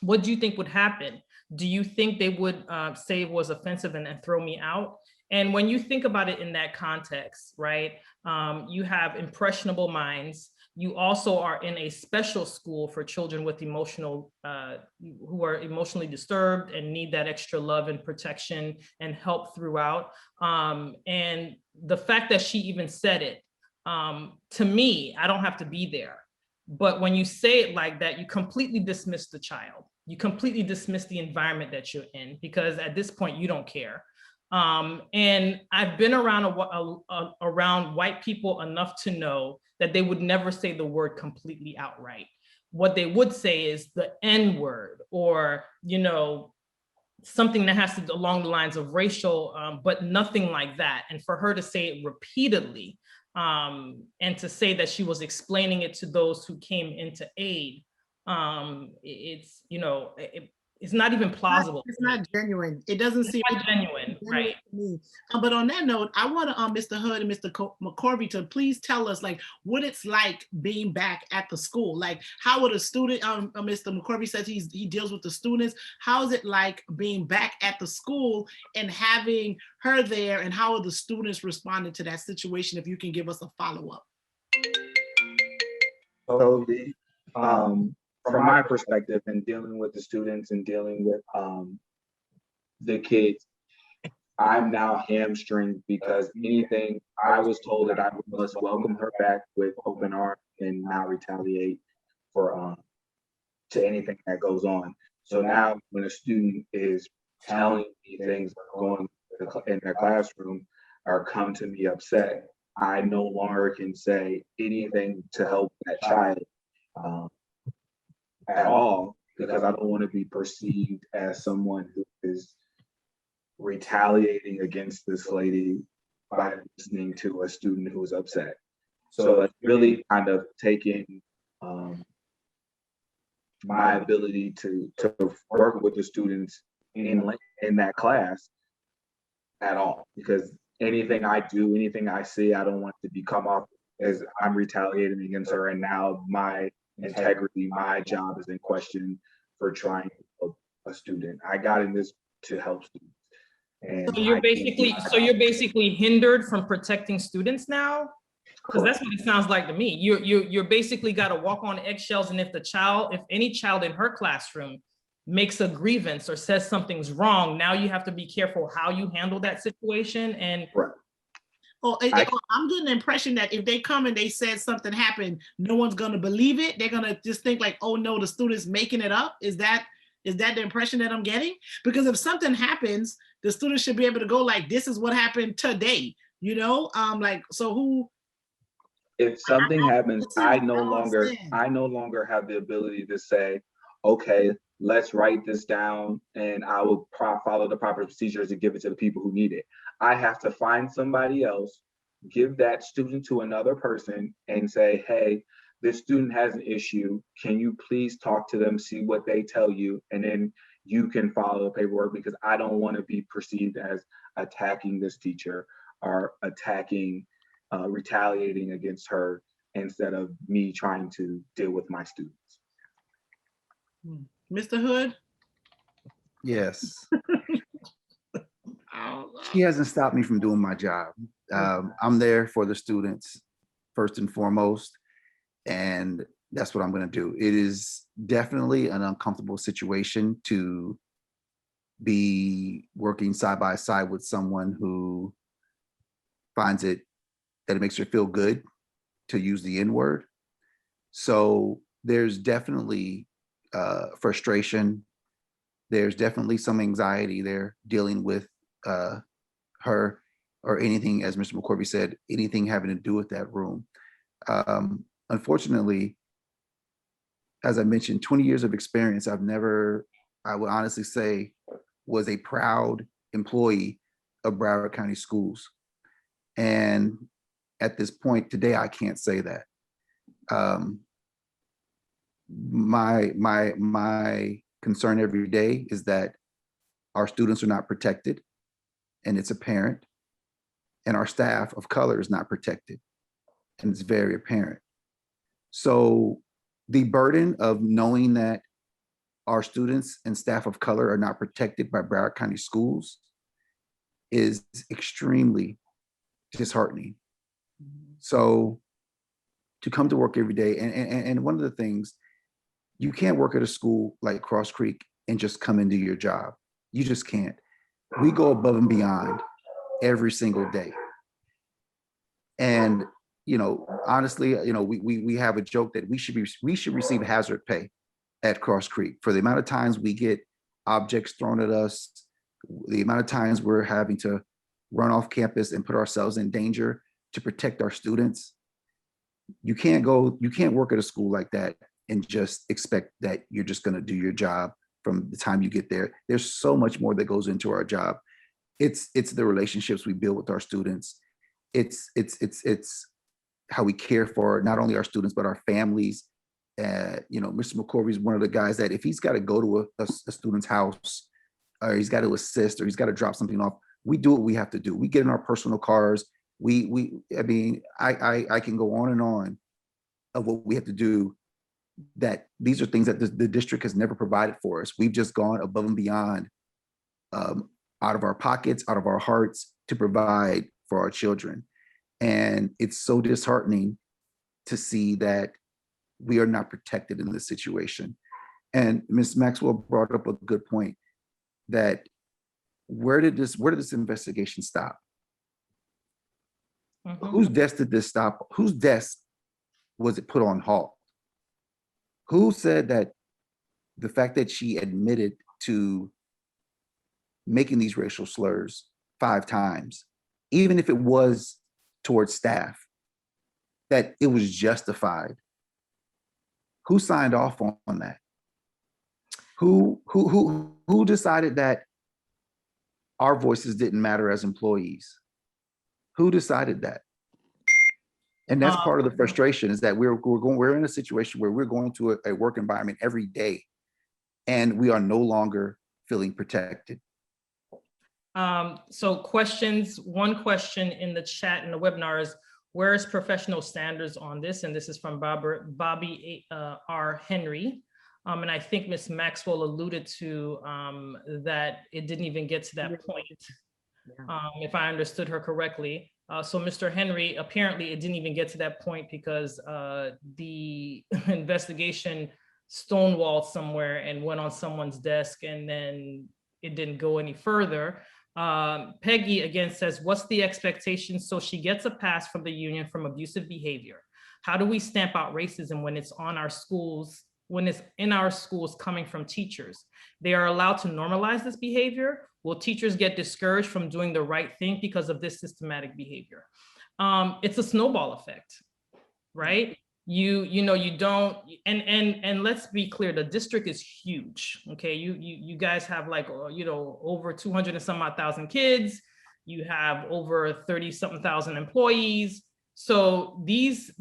what do you think would happen? Do you think they would say it was offensive and throw me out? And when you think about it in that context, right, you have impressionable minds. You also are in a special school for children with who are emotionally disturbed and need that extra love and protection and help throughout. And the fact that she even said it, to me, I don't have to be there. But when you say it like that, you completely dismiss the child. You completely dismiss the environment that you're in, because at this point, you don't care. And I've been around white people enough to know that they would never say the word completely outright. What they would say is the N word, or, you know, something that has to along the lines of racial, but nothing like that. And for her to say it repeatedly, and to say that she was explaining it to those who came into aid, it's, you know, it's not even plausible. It's not genuine. It doesn't seem genuine, right? To me. But on that note, I want Mr. Hood and Mr. McCorvey to please tell us, like, what it's like being back at the school. Like, how would a student? Mr. McCorvey says he deals with the students. How is it like being back at the school and having her there? And how are the students responding to that situation? If you can give us a follow-up. So from my perspective, and dealing with the students and dealing with the kids, I'm now hamstringed because anything I was told that I must welcome her back with open arms and not retaliate for to anything that goes on. So now when a student is telling me things going in their classroom or come to me upset, I no longer can say anything to help that child at all, because I don't want to be perceived as someone who is retaliating against this lady by listening to a student who is upset. So it's really kind of taking my ability to work with the students in that class at all, because anything I do, anything I see, I don't want to come off as I'm retaliating against her, and now my integrity, my job is in question for trying to help a student. I got in this to help students. And so you're basically hindered from protecting students now? Because that's what it sounds like to me. You're basically got to walk on eggshells, and if any child in her classroom makes a grievance or says something's wrong, now you have to be careful how you handle that situation. And right. I'm getting the impression that if they come and they said something happened, no one's going to believe it. They're going to just think like, oh no, the student's making it up. Is that the impression that I'm getting? Because if something happens, the student should be able to go like, this is what happened today, you know? So who? If something happens, I no longer have the ability to say, okay, let's write this down and I will follow the proper procedures to give it to the people who need it. I have to find somebody else, give that student to another person and say, hey, this student has an issue. Can you please talk to them, see what they tell you, and then you can follow the paperwork, because I don't want to be perceived as attacking this teacher or retaliating against her instead of me trying to deal with my students. Mr. Hood? Yes. She hasn't stopped me from doing my job. I'm there for the students first and foremost, and that's what I'm going to do. It is definitely an uncomfortable situation to be working side by side with someone who finds it that it makes her feel good to use the N-word. So there's definitely frustration. There's definitely some anxiety there dealing with her, or anything, as Mr. McCorvey said, anything having to do with that room. Unfortunately, as I mentioned, 20 years of experience, I would honestly say, was a proud employee of Broward County Schools. And at this point today, I can't say that. My concern every day is that our students are not protected, and it's apparent, and our staff of color is not protected, and it's very apparent. So the burden of knowing that our students and staff of color are not protected by Broward County Schools is extremely disheartening. So to come to work every day, and one of the things, you can't work at a school like Cross Creek and just come and do your job. You just can't. We go above and beyond every single day. And, you know, honestly, you know, we have a joke that we should receive hazard pay at Cross Creek for the amount of times we get objects thrown at us, the amount of times we're having to run off campus and put ourselves in danger to protect our students. You can't work at a school like that and just expect that you're just going to do your job from the time you get there. There's so much more that goes into our job. It's the relationships we build with our students. It's how we care for not only our students, but our families. You know, Mr. McCorvey is one of the guys that if he's got to go to a student's house, or he's got to assist, or he's got to drop something off, we do what we have to do. We get in our personal cars. I mean, I can go on and on of what we have to do, that these are things that the district has never provided for us. We've just gone above and beyond, out of our pockets, out of our hearts, to provide for our children. And it's so disheartening to see that we are not protected in this situation. And Ms. Maxwell brought up a good point, that where did this investigation stop? Mm-hmm. Whose desk did this stop? Whose desk was it put on halt? Who said that the fact that she admitted to making these racial slurs 5 times, even if it was towards staff, that it was justified? Who signed off on that? Who decided that our voices didn't matter as employees? Who decided that? And that's part of the frustration, is that we're in a situation where we're going to a work environment every day, and we are no longer feeling protected. So questions, one question in the chat in the webinar is, where is professional standards on this? And this is from Bobby R. Henry. And I think Ms. Maxwell alluded to that it didn't even get to that point, if I understood her correctly. So Mr. Henry, apparently it didn't even get to that point because the investigation stonewalled somewhere and went on someone's desk, and then it didn't go any further. Peggy again says, what's the expectation? So she gets a pass from the union from abusive behavior. How do we stamp out racism when it's on our schools, when it's in our schools coming from teachers? They are allowed to normalize this behavior. Will teachers get discouraged from doing the right thing because of this systematic behavior? It's a snowball effect, right? You know, you don't, and let's be clear, the district is huge. Okay, you guys have like, you know, over 200 and some odd thousand kids. You have over 30 something thousand employees. So these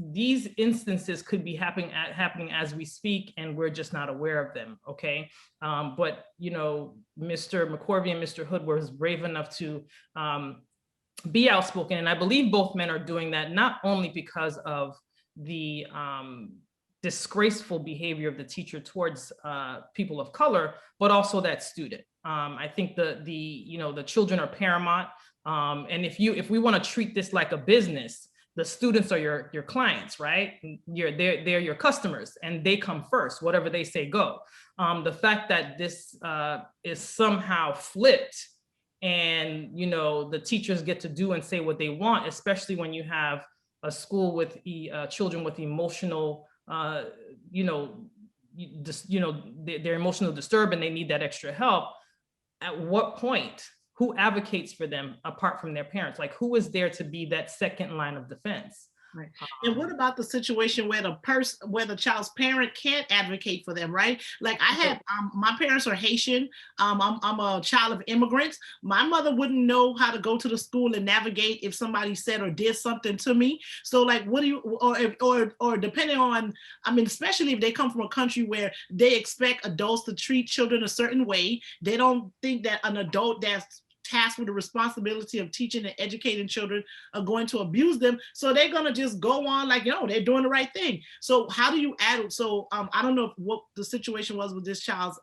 instances could be happening as we speak, and we're just not aware of them. Okay, but you know, Mr. McCorvey and Mr. Hood were brave enough to be outspoken, and I believe both men are doing that not only because of the disgraceful behavior of the teacher towards people of color, but also that student. I think the children are paramount, and if we want to treat this like a business, the students are your clients, right? They're your customers, and they come first. Whatever they say, go. The fact that this is somehow flipped, and the teachers get to do and say what they want, especially when you have a school with children with emotional, they're emotional disturbed and they need that extra help. At what point? Who advocates for them apart from their parents? Like, who is there to be that second line of defense? Right. And what about the situation where the child's parent can't advocate for them, right? Like I had, my parents are Haitian. I'm a child of immigrants. My mother wouldn't know how to go to the school and navigate if somebody said or did something to me. So like, what do you, or depending on, especially if they come from a country where they expect adults to treat children a certain way, they don't think that an adult that's tasked with the responsibility of teaching and educating children are going to abuse them. So they're going to just go on like, they're doing the right thing. So how do you add, I don't know what the situation was with this child's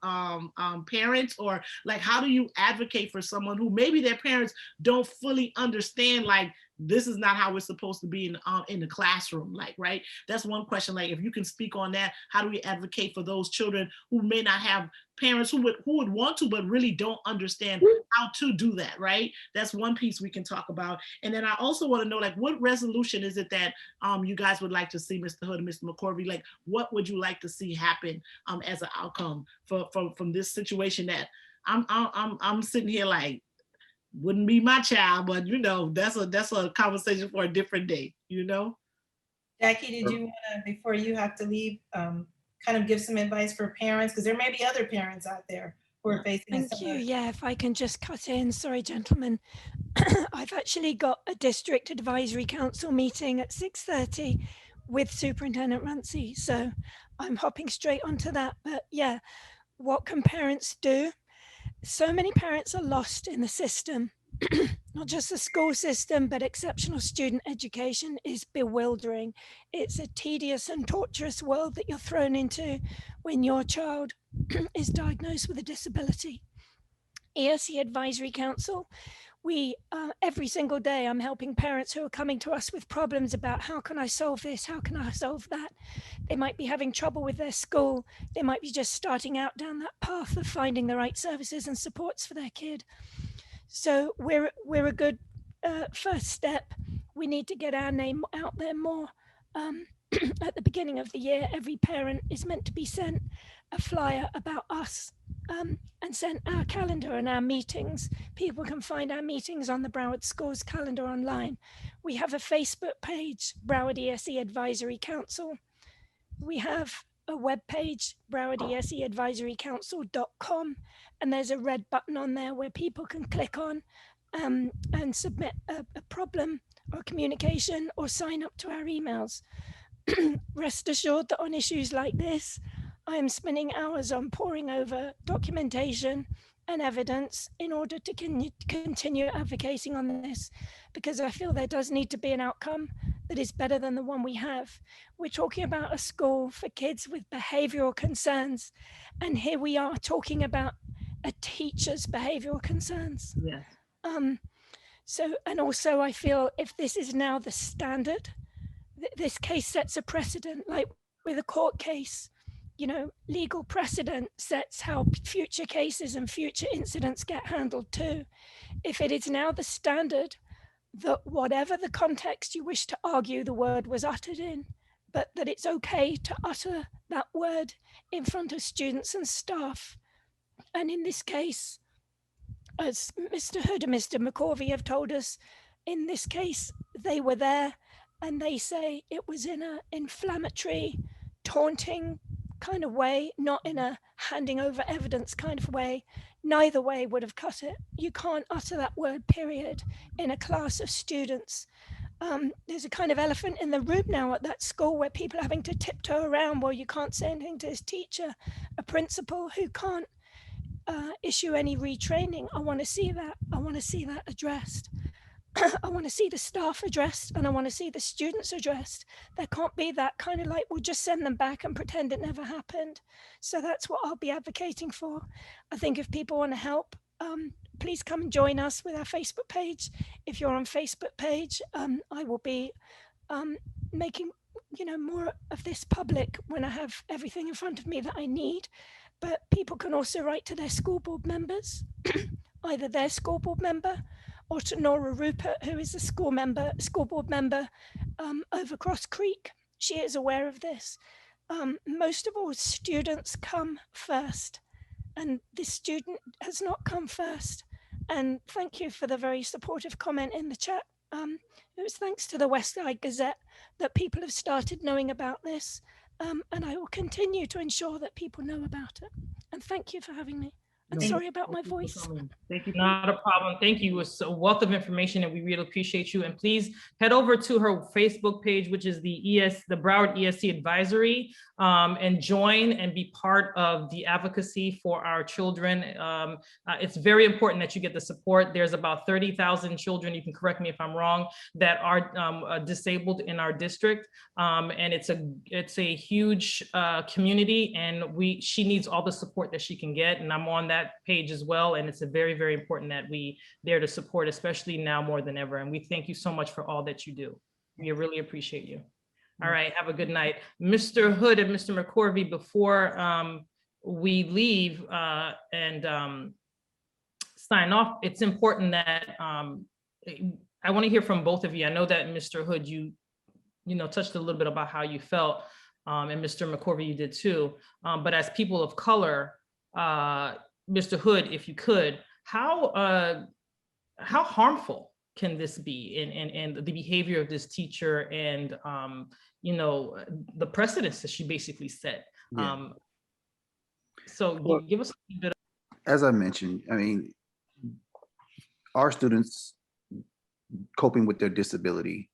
parents, or like, how do you advocate for someone who maybe their parents don't fully understand, like, this is not how it's supposed to be in the classroom, like, right? That's one question. Like, if you can speak on that, how do we advocate for those children who may not have parents who would want to, but really don't understand how to do that, right? That's one piece we can talk about. And then I also want to know, like, what resolution is it that you guys would like to see, Mr. Hood and Mr. McCorvey? Like, what would you like to see happen as an outcome from this situation that I'm sitting here like, wouldn't be my child, but that's a conversation for a different day, Jacqui, did you want to, before you have to leave, kind of give some advice for parents? Because there may be other parents out there who are facing. Thank you. Yeah, if I can just cut in. Sorry, gentlemen. I've actually got a district advisory council meeting at 6:30 with Superintendent Runcie. So I'm hopping straight onto that. But yeah, what can parents do? So many parents are lost in the system. Not just the school system, but exceptional student education is bewildering. It's a tedious and torturous world that you're thrown into when your child is diagnosed with a disability. ESE Advisory Council, we, every single day, I'm helping parents who are coming to us with problems about how can I solve this? How can I solve that? They might be having trouble with their school. They might be just starting out down that path of finding the right services and supports for their kid. So we're a good first step. We need to get our name out there more. At the beginning of the year, every parent is meant to be sent a flyer about us and sent our calendar and our meetings. People can find our meetings on the Broward Schools calendar online. We have a Facebook page, Broward ESE Advisory Council. We have a web page, BrowardESEadvisoryCouncil.com, and there's a red button on there where people can click on and submit a problem or communication or sign up to our emails. Rest assured that on issues like this, I am spending hours on poring over documentation and evidence in order to continue advocating on this, because I feel there does need to be an outcome that is better than the one we have. We're talking about a school for kids with behavioral concerns, and here we are talking about a teacher's behavioral concerns. Yes. So, and also I feel if this is now the standard, this case sets a precedent, like with a court case, legal precedent sets how future cases and future incidents get handled too. If it is now the standard that whatever the context you wish to argue the word was uttered in, but that it's okay to utter that word in front of students and staff. And in this case, as Mr. Hood and Mr. McCorvey have told us, in this case, they were there and they say it was in an inflammatory, taunting kind of way, not in a handing over evidence kind of way. Neither way would have cut it. You can't utter that word, period, in a class of students. There's a kind of elephant in the room now at that school where people are having to tiptoe around while you can't say anything to his teacher, a principal who can't issue any retraining. I want to see that. I want to see that addressed. I want to see the staff addressed, and I want to see the students addressed. There can't be that kind of like, we'll just send them back and pretend it never happened. So that's what I'll be advocating for. I think if people want to help, please come and join us with our Facebook page. If you're on Facebook page, I will be making, more of this public when I have everything in front of me that I need. But people can also write to their school board members, either their school board member or to Nora Rupert, who is a school board member over Cross Creek. She is aware of this. Most of all, students come first, and this student has not come first. And thank you for the very supportive comment in the chat. It was thanks to the West Side Gazette that people have started knowing about this. And I will continue to ensure that people know about it. And thank you for having me. And sorry about my voice. Thank you. Not a problem. Thank you. It was a wealth of information and we really appreciate you. And please head over to her Facebook page, which is the Broward ESC Advisory, and join and be part of the advocacy for our children. It's very important that you get the support. There's about 30,000 children, you can correct me if I'm wrong, that are disabled in our district. And it's a huge community, and she needs all the support that she can get. And I'm on that page as well. And it's a very, very important that we there to support, especially now more than ever. And we thank you so much for all that you do. We really appreciate you. All right, have a good night. Mr. Hood and Mr. McCorvey, before we leave and sign off, it's important that I want to hear from both of you. I know that Mr. Hood, you touched a little bit about how you felt, and Mr. McCorvey, you did too. But as people of color, Mr. Hood, if you could, how harmful can this be in the behavior of this teacher and the precedents that she basically set? Yeah. So give us a bit. As I mentioned, I mean, our students coping with their disability,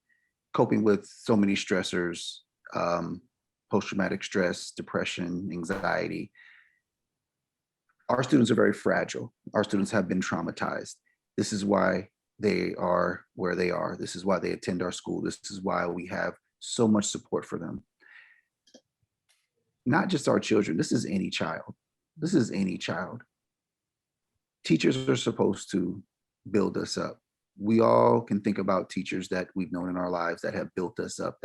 coping with so many stressors, post-traumatic stress, depression, anxiety. Our students are very fragile. Our students have been traumatized. This is why they are where they are. This is why they attend our school. This is why we have so much support for them. Not just our children, this is any child. This is any child. Teachers are supposed to build us up. We all can think about teachers that we've known in our lives that have built us up,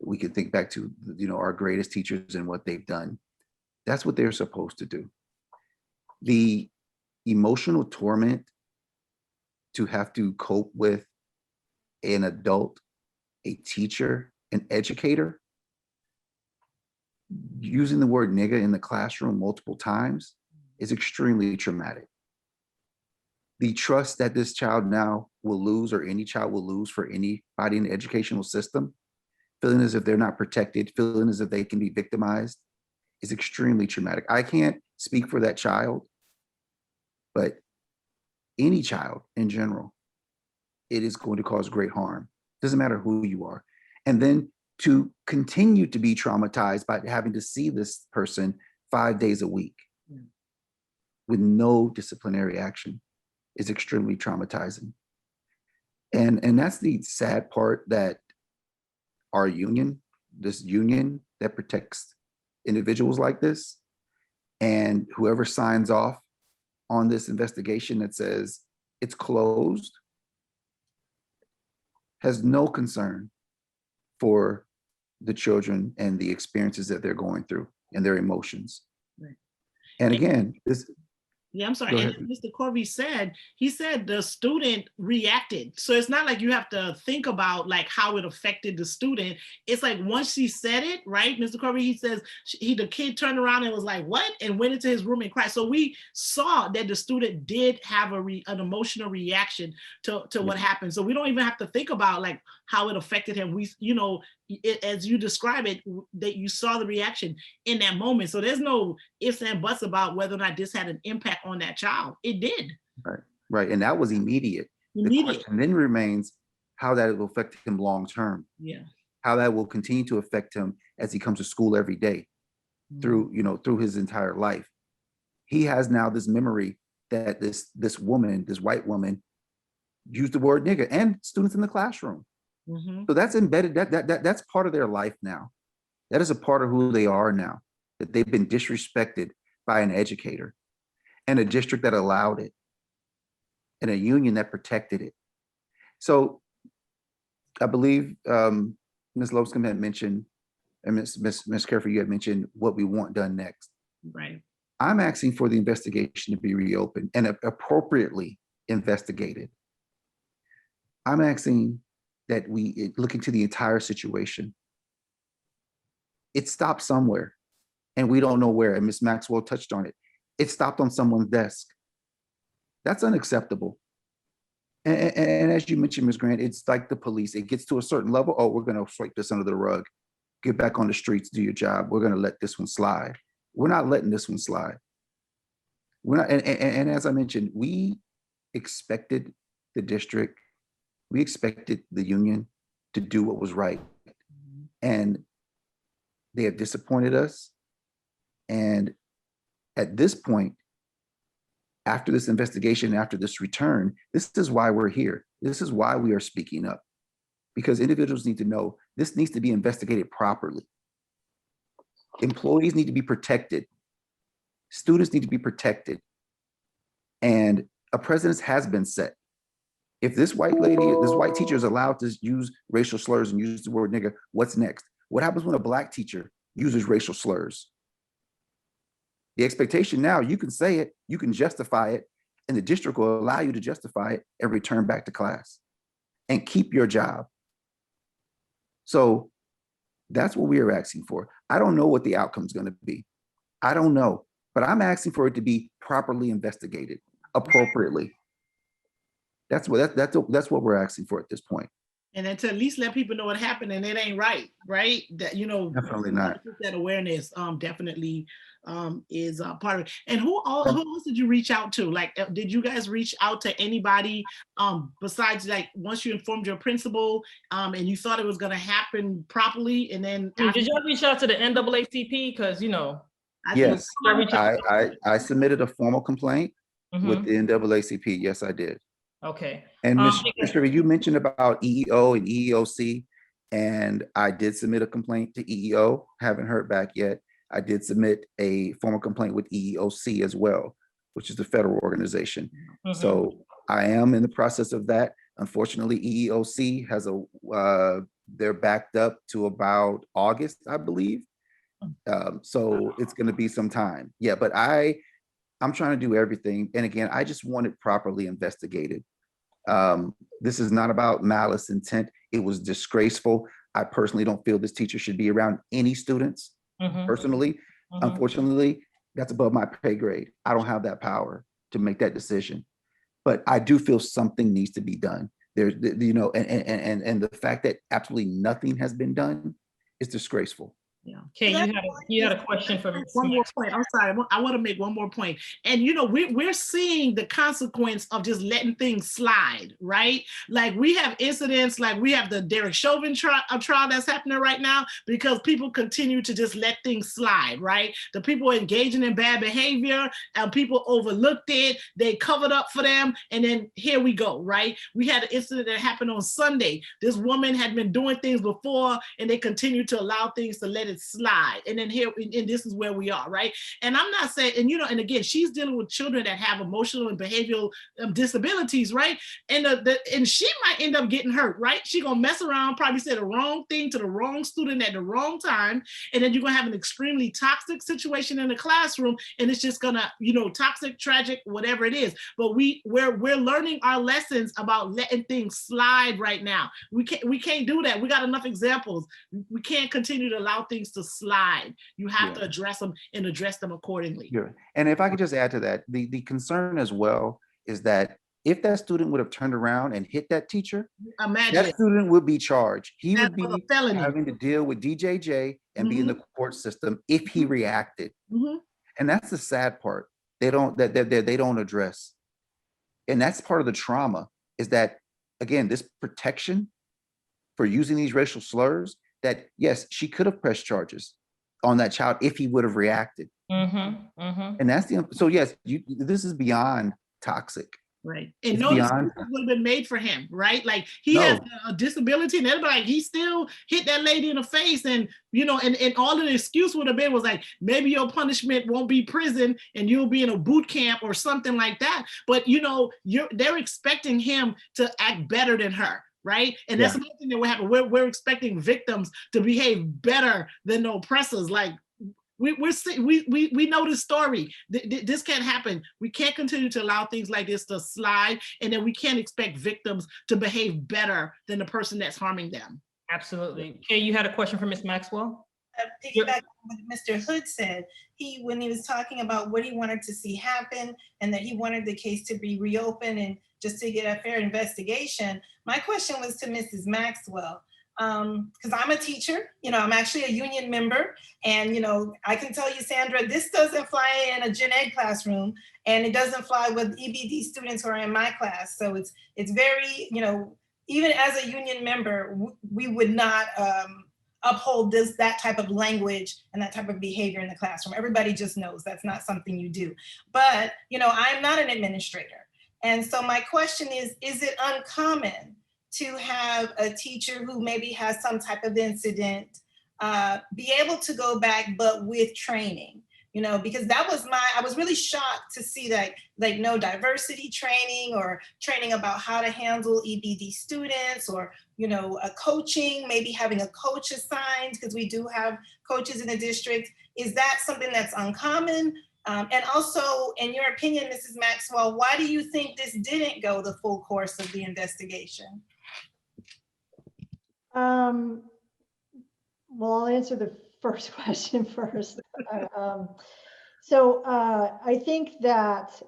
we can think back to, our greatest teachers and what they've done. That's what they're supposed to do. The emotional torment to have to cope with an adult, a teacher, an educator, using the word nigga in the classroom multiple times is extremely traumatic. The trust that this child now will lose, or any child will lose for anybody in the educational system, feeling as if they're not protected, feeling as if they can be victimized, is extremely traumatic. I can't speak for that child, but any child in general, it is going to cause great harm. Doesn't matter who you are. And then to continue to be traumatized by having to see this person 5 days a week with no disciplinary action is extremely traumatizing. And that's the sad part, that our union, this union that protects individuals like this, and whoever signs off on this investigation that says it's closed, has no concern for the children and the experiences that they're going through and their emotions. Right. And again, this. Yeah, I'm sorry. And Mr. Corvey said, the student reacted. So it's not like you have to think about like how it affected the student. It's like once she said it, right, Mr. Corvey, he says the kid turned around and was like, what? And went into his room and cried. So we saw that the student did have an emotional reaction to what happened. So we don't even have to think about like how it affected him. We, as you describe it, that you saw the reaction in that moment. So there's no ifs and buts about whether or not this had an impact on that child. It did. Right. And that was immediate. The question then remains how that will affect him long term. Yeah. How that will continue to affect him as he comes to school every day, through his entire life. He has now this memory that this white woman used the word nigger, and students in the classroom. So that's embedded, that's part of their life now. That is a part of who they are now, that they've been disrespected by an educator and a district that allowed it and a union that protected it. So I believe Ms. Luscome had mentioned, and Ms. Cherfrere, you had mentioned what we want done next. Right. I'm asking for the investigation to be reopened and appropriately investigated. I'm asking that we look into the entire situation. It stopped somewhere and we don't know where, and Ms. Maxwell touched on it. It stopped on someone's desk. That's unacceptable. And as you mentioned, Ms. Grant, it's like the police. It gets to a certain level. Oh, we're going to sweep this under the rug. Get back on the streets, do your job. We're going to let this one slide. We're not letting this one slide. We're not. And as I mentioned, we expected the district, we expected the union to do what was right. And they have disappointed us. And at this point, after this investigation, after this return, this is why we're here. This is why we are speaking up, because individuals need to know this needs to be investigated properly. Employees need to be protected. Students need to be protected. And a precedent has been set. If this white lady, this white teacher is allowed to use racial slurs and use the word nigger, what's next? What happens when a Black teacher uses racial slurs? The expectation now, you can say it, you can justify it, and the district will allow you to justify it and return back to class and keep your job. So that's what we are asking for. I don't know what the outcome is going to be. I don't know, but I'm asking for it to be properly investigated appropriately. That's what we're asking for at this point. And then to at least let people know what happened and it ain't right? That, Definitely not. That awareness definitely is part of it. And who else did you reach out to? Like, did you guys reach out to anybody besides, like, once you informed your principal and you thought it was going to happen properly, and then did y'all reach out to the NAACP? Because yes, I submitted a formal complaint with the NAACP. Yes, I did. Okay. And Ms. Cherfrere, you mentioned about EEO and EEOC, and I did submit a complaint to EEO. Haven't heard back yet. I did submit a formal complaint with EEOC as well, which is the federal organization. So I am in the process of that. Unfortunately, EEOC has they're backed up to about August, I believe. So it's going to be some time. Yeah, but I'm trying to do everything. And again, I just want it properly investigated. This is not about malice intent. It was disgraceful. I personally don't feel this teacher should be around any students. Personally, unfortunately, that's above my pay grade. I don't have that power to make that decision. But I do feel something needs to be done. There's, and the fact that absolutely nothing has been done is disgraceful. Yeah. Okay, you had a question for me. One more point. I'm sorry. I want to make one more point. And we're seeing the consequence of just letting things slide, right? Like, we have incidents, like we have the Derek Chauvin trial that's happening right now because people continue to just let things slide, right? The people engaging in bad behavior and people overlooked it, they covered up for them, and then here we go, right? We had an incident that happened on Sunday. This woman had been doing things before and they continue to allow things to let it slide, and then here, and this is where we are, right? And I'm not saying, and again, she's dealing with children that have emotional and behavioral disabilities, right? And she might end up getting hurt, right? She gonna mess around, probably say the wrong thing to the wrong student at the wrong time, and then you're gonna have an extremely toxic situation in the classroom, and it's just gonna, toxic, tragic, whatever it is. But we're learning our lessons about letting things slide right now. We can't do that. We got enough examples. We can't continue to allow things to slide. You have to address them and address them accordingly. Yeah. And if I could just add to that, the concern as well is that if that student would have turned around and hit that teacher, that student would be charged. He would be having to deal with DJJ and be in the court system if he reacted. And that's the sad part. They don't address. And that's part of the trauma, is that, again, this protection for using these racial slurs, that yes, she could have pressed charges on that child if he would have reacted. And that's so yes, this is beyond toxic. Right. And no excuse would have been made for him, right? Like, he has a disability and everybody, like, he still hit that lady in the face, and and all of the excuse would have been was like, maybe your punishment won't be prison and you'll be in a boot camp or something like that. But they're expecting him to act better than her, right? And that's another thing that will happen. We're expecting victims to behave better than the oppressors. Like, we know this story. This can't happen. We can't continue to allow things like this to slide, and then we can't expect victims to behave better than the person that's harming them. Absolutely. Kay, you had a question for Ms. Maxwell? Piggyback on what Mr. Hood said, when he was talking about what he wanted to see happen and that he wanted the case to be reopened and just to get a fair investigation, my question was to Mrs. Maxwell. Because I'm a teacher, I'm actually a union member, and I can tell you, Sandra, this doesn't fly in a gen ed classroom, and it doesn't fly with EBD students who are in my class. So it's very, even as a union member, we would not uphold that type of language and that type of behavior in the classroom. Everybody just knows that's not something you do. But I'm not an administrator, and so my question is it uncommon to have a teacher who maybe has some type of incident be able to go back, but with training, because I was really shocked to see that, like, no diversity training or training about how to handle EBD students, or, a coaching, maybe having a coach assigned, because we do have coaches in the district. Is that something that's uncommon? And also, in your opinion, Mrs. Maxwell, why do you think this didn't go the full course of the investigation? Well, I'll answer the first question first. So I think that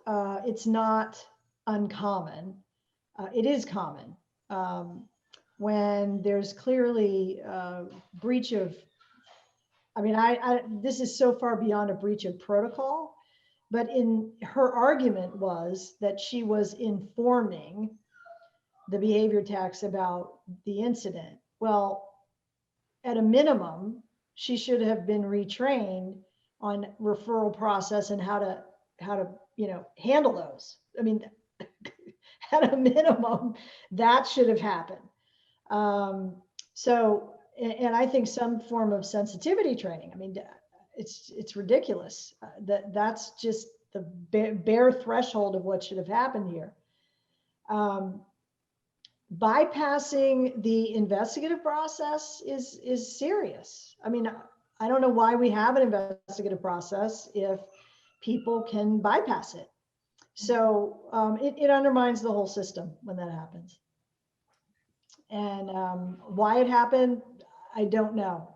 it's not uncommon. It is common when there's clearly breach of, this is so far beyond a breach of protocol, but in her argument was that she was informing the behavior techs about the incident. Well, at a minimum, she should have been retrained on referral process and how to handle those. At a minimum, that should have happened. So, and I think some form of sensitivity training. It's ridiculous. That's just the bare threshold of what should have happened here. Bypassing the investigative process is serious. I don't know why we have an investigative process if people can bypass it. So it undermines the whole system when that happens. And why it happened, I don't know.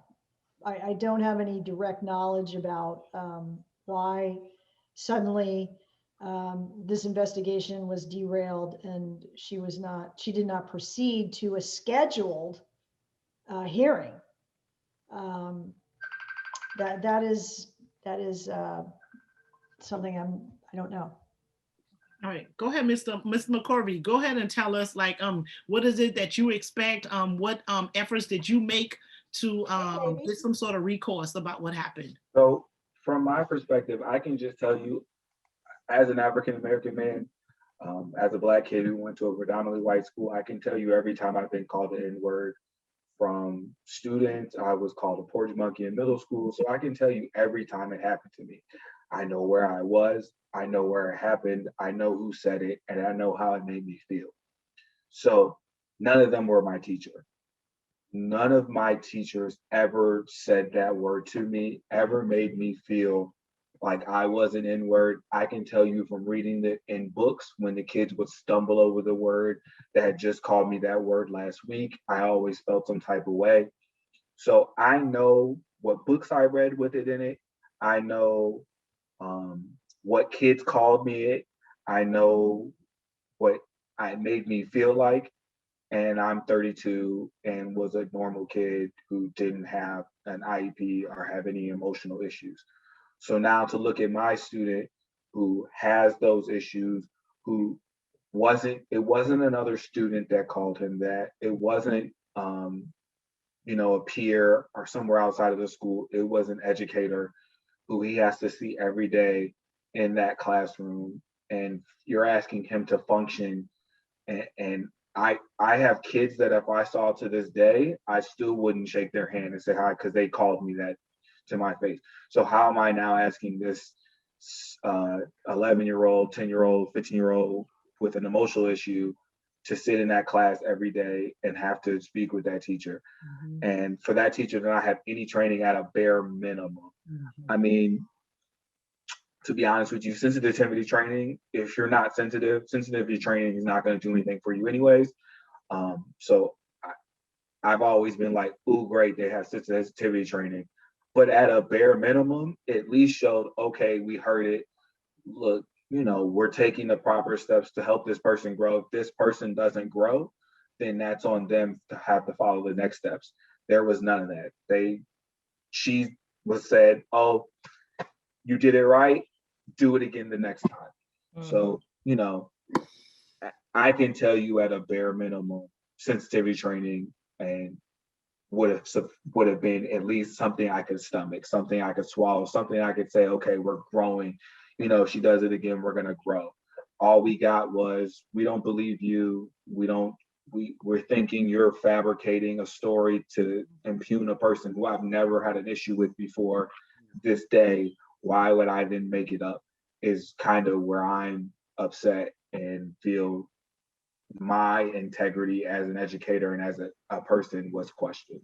I don't have any direct knowledge about why suddenly this investigation was derailed and she did not proceed to a scheduled hearing. That is something I don't know. All right, go ahead, Mr. McCorvey. Go ahead and tell us, like, what is it that you expect? What efforts did you make to get some sort of recourse about what happened? So, from my perspective, I can just tell you, as an African-American man, as a Black kid who went to a predominantly white school, I can tell you every time I've been called the N-word from students. I was called a porch monkey in middle school. So I can tell you every time it happened to me. I know where I was, I know where it happened, I know who said it, and I know how it made me feel. So none of them were my teacher. None of my teachers ever said that word to me, ever made me feel like I was an N-word. I can tell you from reading it in books, when the kids would stumble over the word that had just called me that word last week, I always felt some type of way. So I know what books I read with it in it. I know what kids called me it. I know what it made me feel like. And I'm 32 and was a normal kid who didn't have an IEP or have any emotional issues. So now to look at my student who has those issues, it wasn't another student that called him that. It wasn't, a peer or somewhere outside of the school. It was an educator who he has to see every day in that classroom. And you're asking him to function. And I have kids that if I saw to this day, I still wouldn't shake their hand and say hi because they called me that to my face. So how am I now asking this 11-year-old, 10-year-old, 15-year-old with an emotional issue to sit in that class every day and have to speak with that teacher. And for that teacher to not have any training at a bare minimum. I mean, to be honest with you, sensitivity training, if you're not sensitivity training is not going to do anything for you anyways. So I've always been like, ooh, great, they have sensitivity training. But at a bare minimum, at least showed, okay, we heard it. Look, you know, we're taking the proper steps to help this person grow. If this person doesn't grow, then that's on them to have to follow the next steps. There was none of that. She was said, oh, you did it right, do it again the next time. So, you know, I can tell you at a bare minimum, sensitivity training and would have been at least something I could stomach, something I could swallow, something I could say, okay, we're growing. You know, if she does it again, we're gonna grow. All we got was, we don't believe you. We're thinking you're fabricating a story to impugn a person who I've never had an issue with before this day. Why would I then make it up? Is kind of where I'm upset and feel my integrity as an educator and as a person was questioned.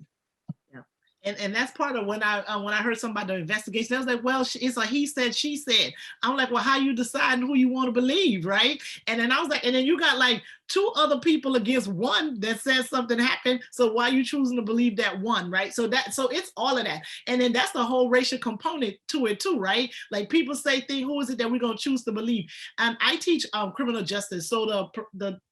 And that's part of when I heard something about the investigation, I was like, well, it's like he said, she said. I'm like, well, how you deciding who you want to believe, right? And then I was like, and then you got like 2 other people against one that says something happened. So why are you choosing to believe that one, right? So it's all of that. And then that's the whole racial component to it too, right? Like people say, who is it that we're gonna choose to believe? And I teach criminal justice. So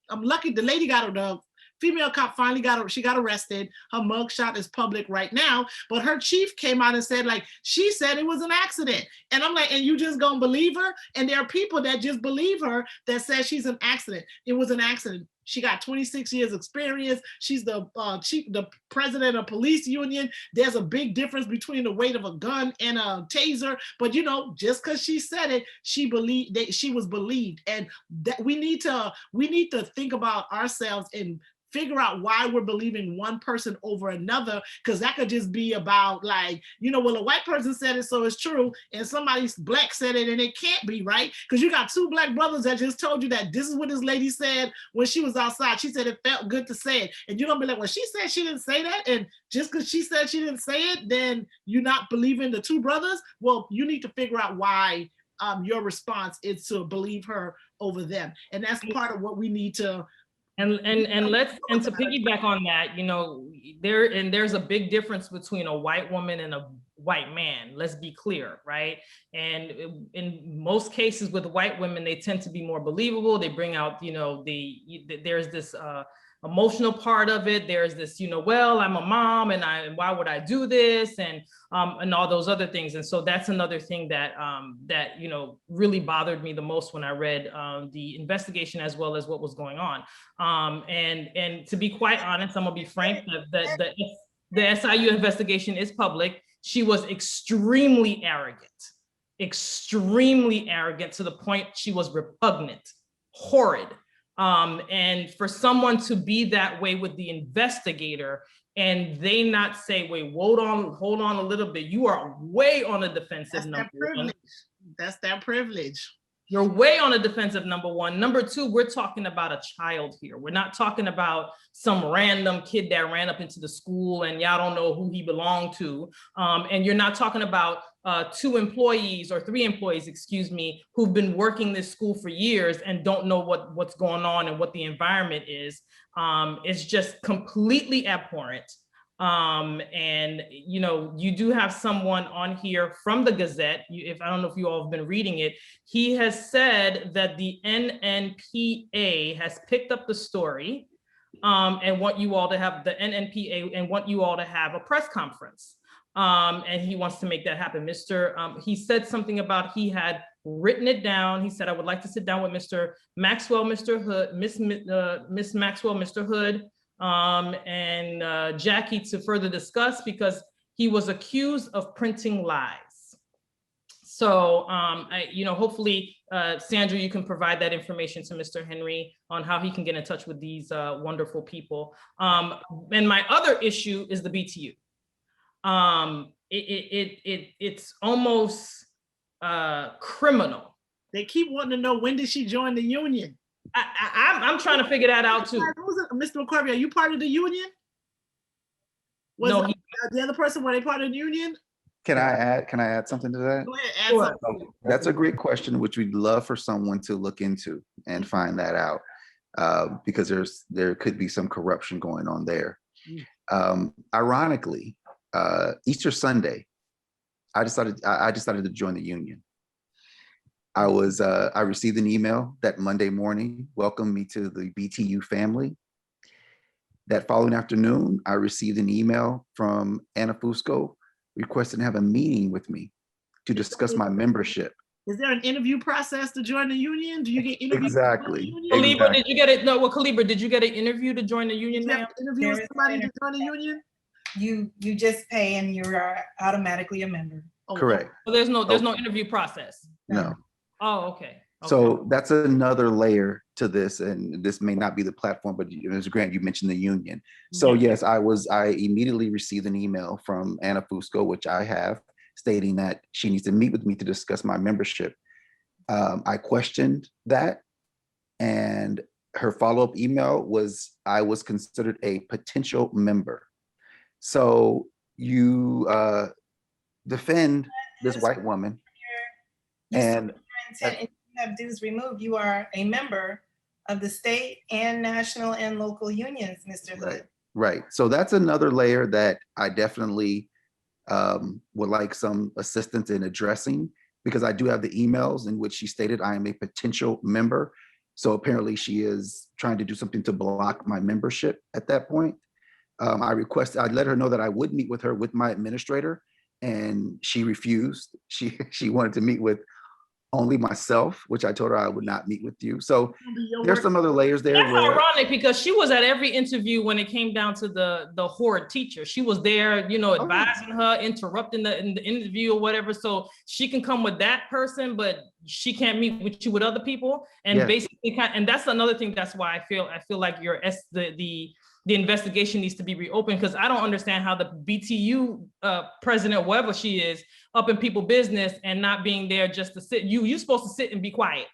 I'm lucky the lady got the female cop finally she got arrested. Her mugshot is public right now, but her chief came out and said, like, she said it was an accident. And I'm like, and you just gonna believe her? And there are people that just believe her that says she's an accident. It was an accident. She got 26 years experience. She's the president of police union. There's a big difference between the weight of a gun and a taser. But you know, just because she said it, she was believed. And that we need to think about ourselves and figure out why we're believing one person over another, because that could just be about like, you know, well, a white person said it, so it's true, and somebody black said it, and it can't be, right? Because you got 2 black brothers that just told you that this is what this lady said when she was outside. She said it felt good to say it, and you're gonna be like, well, she said she didn't say that, and just because she said she didn't say it, then you're not believing the 2 brothers? Well, you need to figure out why your response is to believe her over them, and that's part of what we need to. And to piggyback on that, you know, there's a big difference between a white woman and a white man. Let's be clear, right? And in most cases with white women, they tend to be more believable. They bring out, you know, there's this emotional part of it. There's this, you know, well, I'm a mom and why would I do this? And all those other things. And so that's another thing that, you know, really bothered me the most when I read the investigation as well as what was going on. And to be quite honest, I'm gonna be frank, the SIU investigation is public. She was extremely arrogant to the point she was repugnant, horrid. And for someone to be that way with the investigator and they not say, wait, hold on a little bit. You are way on a defensive. That's that privilege. You're way on a defensive, number one. Number two, we're talking about a child here. We're not talking about some random kid that ran up into the school and y'all don't know who he belonged to. And you're not talking about 2 employees or 3 employees, excuse me, who've been working this school for years and don't know what's going on and what the environment is. It's just completely abhorrent. And you know, you do have someone on here from the Gazette. I don't know if you all have been reading it. He has said that the NNPA has picked up the story and want you all to have a press conference. And he wants to make that happen. He said something about he had written it down. He said, I would like to sit down with Mr. Maxwell, Mr. Hood, Miss Maxwell, Mr. Hood, and Jacqui to further discuss, because he was accused of printing lies. So, you know, hopefully, Sandra, you can provide that information to Mr. Henry on how he can get in touch with these wonderful people. And my other issue is the BTU. It's almost criminal. They keep wanting to know, when did she join the union? I'm trying to figure that out too. Mr. McCorvey, are you part of the union? No, The other person, were they part of the union? Can I add something to that? Go ahead, add something. That's a great question, which we'd love for someone to look into and find that out, because there could be some corruption going on there. Ironically, Easter Sunday, I decided to join the union. I received an email that Monday morning, welcomed me to the BTU family. That following afternoon, I received an email from Anna Fusco requesting to have a meeting with me to discuss my membership. Is there an interview process to join the union? Do you get interviewed? Exactly. Kalebra, did you get it? No, well, Kalebra, did you get an interview to join the union, ma'am? Interview with somebody to join the union? You just pay and you're automatically a member. Correct. So there's no interview process. No. Oh, okay. So that's another layer to this, and this may not be the platform, but Ms. Grant, you mentioned the union. So yes, I immediately received an email from Anna Fusco, which I have, stating that she needs to meet with me to discuss my membership. I questioned that, and her follow-up email was, I was considered a potential member. So you defend this white woman, and have dues removed, you are a member of the state and national and local unions, Mr. Hood. Right. So that's another layer that I definitely would like some assistance in addressing, because I do have the emails in which she stated I am a potential member. So apparently she is trying to do something to block my membership at that point. I let her know that I would meet with her with my administrator, and she refused. She wanted to meet with only myself, which I told her I would not meet with you. So there's some other layers there. That's ironic, because she was at every interview when it came down to the Horde teacher. She was there, advising her, interrupting the interview or whatever. So she can come with that person, but she can't meet with you with other people. And basically, and that's another thing. That's why I feel like the investigation needs to be reopened, because I don't understand how the BTU president, whoever she is, up in people's business and not being there just to sit. You're supposed to sit and be quiet.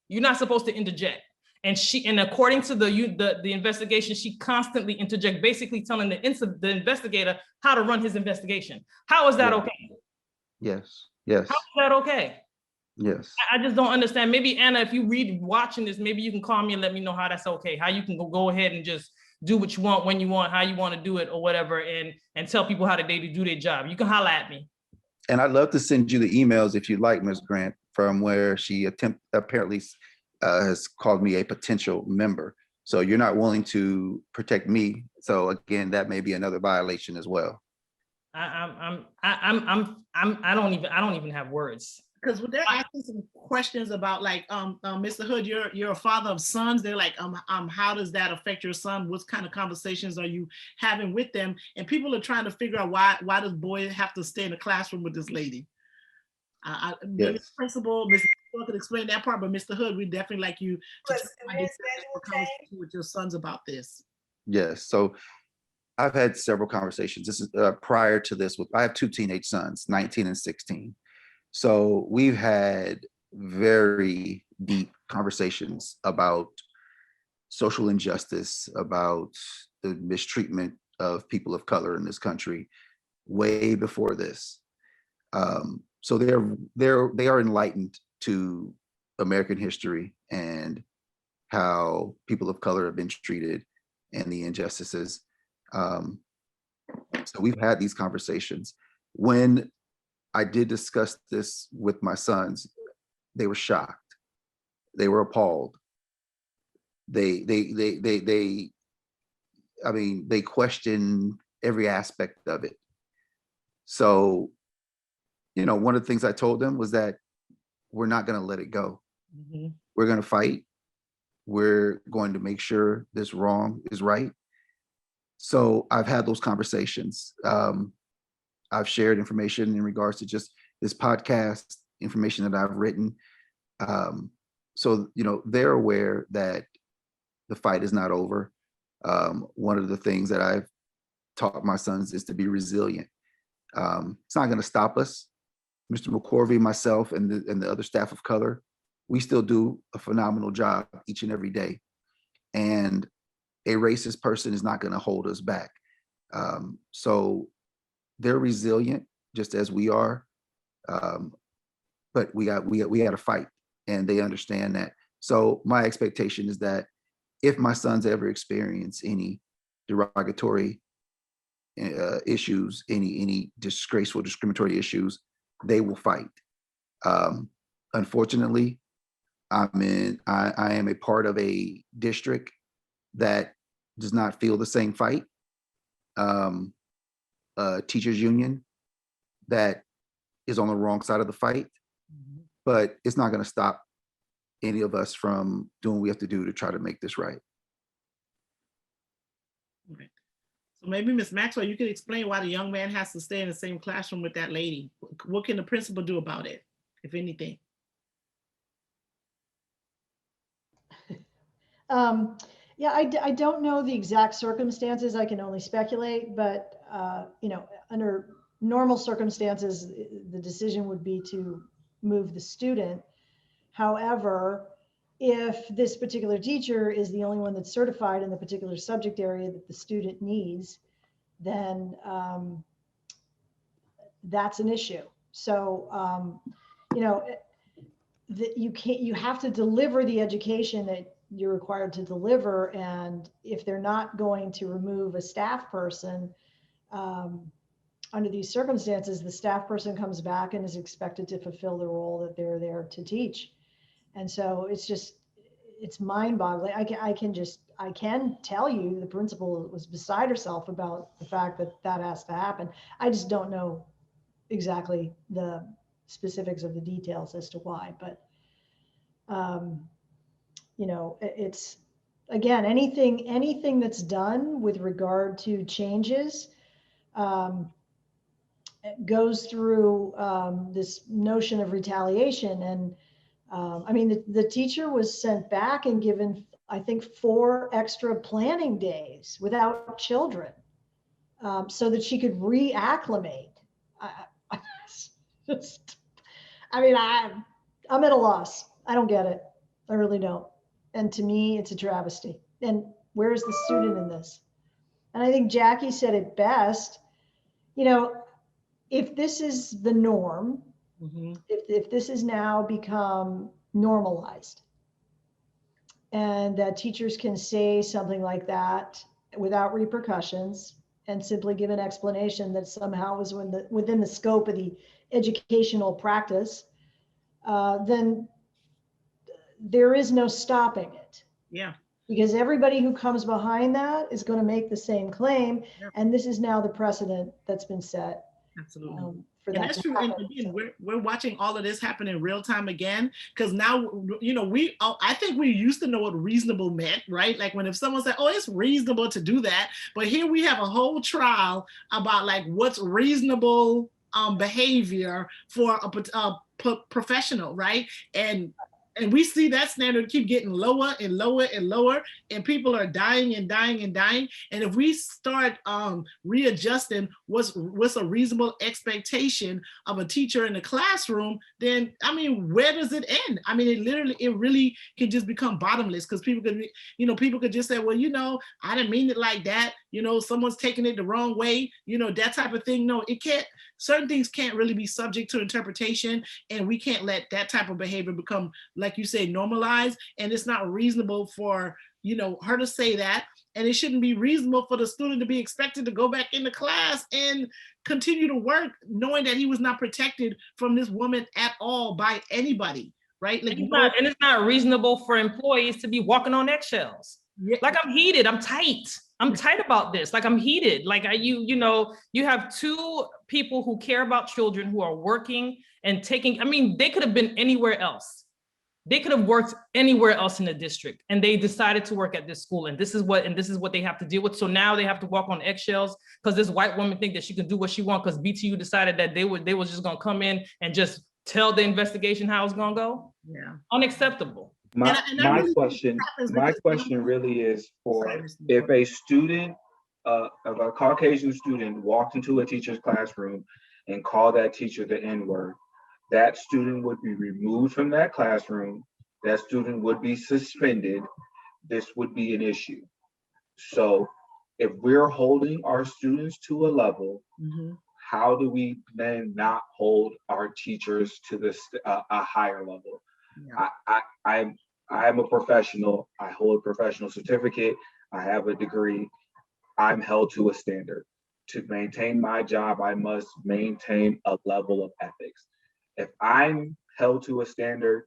You're not supposed to interject. And according to the investigation, she constantly interject, basically telling the investigator how to run his investigation. How is that okay? Yes. How is that okay? Yes. I just don't understand. Maybe Anna, if you watching this, maybe you can call me and let me know how that's okay. How you can go ahead and just do what you want, when you want, how you want to do it, or whatever, and tell people how they do their job. You can holler at me. And I'd love to send you the emails if you'd like, Ms. Grant, from where she apparently has called me a potential member. So you're not willing to protect me. So again, that may be another violation as well. I don't even have words. Because when they're asking some questions about, like, Mr. Hood, you're a father of sons. They're like, how does that affect your son? What kind of conversations are you having with them? And people are trying to figure out why does boy have to stay in the classroom with this lady? Maybe the principal, Mr. Hood, could explain that part, but Mr. Hood, we definitely like you to have a conversation with your sons about this. Yes. So I've had several conversations. This is prior to this. I have two teenage sons, 19 and 16. So we've had very deep conversations about social injustice, about the mistreatment of people of color in this country, way before this. So they are enlightened to American history and how people of color have been treated and the injustices. So we've had these conversations. When I did discuss this with my sons, they were shocked. They were appalled. They questioned every aspect of it. So, one of the things I told them was that we're not going to let it go. Mm-hmm. We're going to fight. We're going to make sure this wrong is right. So I've had those conversations. I've shared information in regards to just this podcast, information that I've written. So, they're aware that the fight is not over. One of the things that I've taught my sons is to be resilient. It's not going to stop us. Mr. McCorvey, myself, and the other staff of color we still do a phenomenal job each and every day. And a racist person is not going to hold us back. So they're resilient, just as we are. But we got to fight, and they understand that. So my expectation is that if my sons ever experience any derogatory issues, any disgraceful, discriminatory issues, they will fight. Unfortunately, I am a part of a district that does not feel the same fight. Teachers union that is on the wrong side of the fight, but it's not going to stop any of us from doing what we have to do to try to make this right. Okay. So maybe Ms. Maxwell, you could explain why the young man has to stay in the same classroom with that lady. What can the principal do about it, if anything? Yeah, I don't know the exact circumstances. I can only speculate, but under normal circumstances, the decision would be to move the student. However, if this particular teacher is the only one that's certified in the particular subject area that the student needs, then that's an issue. So, you have to deliver the education that you're required to deliver. And if they're not going to remove a staff person, under these circumstances, the staff person comes back and is expected to fulfill the role that they're there to teach. And so it's mind-boggling. I can tell you the principal was beside herself about the fact that has to happen. I just don't know exactly the specifics of the details as to why, but it's, again, anything that's done with regard to changes goes through this notion of retaliation. And the teacher was sent back and given, I think, 4 extra planning days without children, so that she could reacclimate. I'm at a loss. I don't get it. I really don't. And to me, it's a travesty. And where's the student in this? And I think Jacqui said it best. If this is the norm, if this has now become normalized, and that teachers can say something like that without repercussions and simply give an explanation that somehow is within the scope of the educational practice, then there is no stopping it. Yeah. Because everybody who comes behind that is going to make the same claim. Yeah. And this is now the precedent that's been set. Absolutely. And that's true. And again, we're watching all of this happen in real time again, because now, I think we used to know what reasonable meant, right? Like if someone said, oh, it's reasonable to do that. But here we have a whole trial about like what's reasonable behavior for a professional, right? And we see that standard keep getting lower and lower and lower, and people are dying and dying and dying. And if we start readjusting what's a reasonable expectation of a teacher in the classroom, then where does it end? It really can just become bottomless, because people could just say, well, I didn't mean it like that. Someone's taking it the wrong way. That type of thing. No, it can't. Certain things can't really be subject to interpretation, and we can't let that type of behavior become, like you say, normalized. And it's not reasonable for, her to say that. And it shouldn't be reasonable for the student to be expected to go back into class and continue to work, knowing that he was not protected from this woman at all by anybody, right? Like, it's not reasonable for employees to be walking on eggshells. Yeah. Like, I'm heated, I'm tight about this. Like, I'm heated. Like, you have 2 people who care about children who are working and taking, they could have been anywhere else. They could have worked anywhere else in the district, and they decided to work at this school. And this is what they have to deal with. So now they have to walk on eggshells because this white woman think that she can do what she wants because BTU decided that they was just going to come in and just tell the investigation how it's going to go. Yeah. Unacceptable. My question really is for, if a student, of a Caucasian student walked into a teacher's classroom and called that teacher the N-word, that student would be removed from that classroom that student would be suspended, this would be an issue. So if we're holding our students to a level, how do we then not hold our teachers to this a higher level? Yeah. I'm a professional. I hold a professional certificate. I have a degree. I'm held to a standard. To maintain my job, I must maintain a level of ethics. If I'm held to a standard,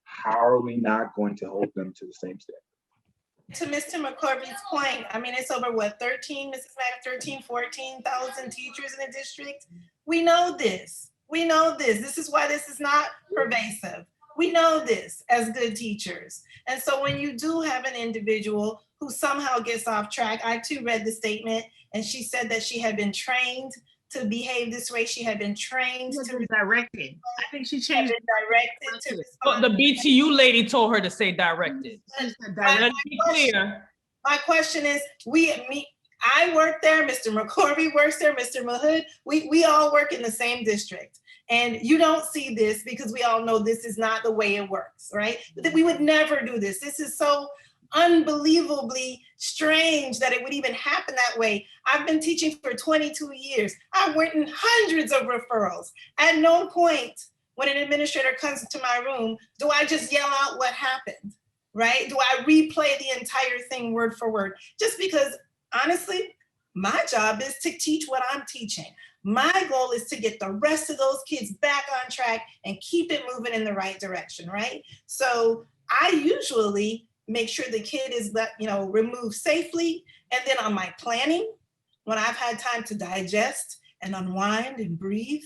how are we not going to hold them to the same standard? To Mr. McCorvey's point, I mean, it's over what, 14,000 teachers in the district. We know this. We know this. This is why this is not pervasive. We know this as good teachers. And so when you do have an individual who somehow gets off track, I too read the statement, and she said that she had been trained to behave this way. She had been trained to be directed. I think she changed directed to respond. The BTU lady told her to say directed. Let's be clear. My question is, I work there, Mr. McCorvey works there, Mr. Hood, we all work in the same district. And you don't see this because we all know this is not the way it works, right? That we would never do this. This is so unbelievably strange that it would even happen that way. I've been teaching for 22 years. I've written hundreds of referrals. At no point when an administrator comes into my room, do I just yell out what happened, right? Do I replay the entire thing word for word? Just because, honestly, my job is to teach what I'm teaching. My goal is to get the rest of those kids back on track and keep it moving in the right direction, right? So I usually make sure the kid is removed safely. And then on my planning, when I've had time to digest and unwind and breathe,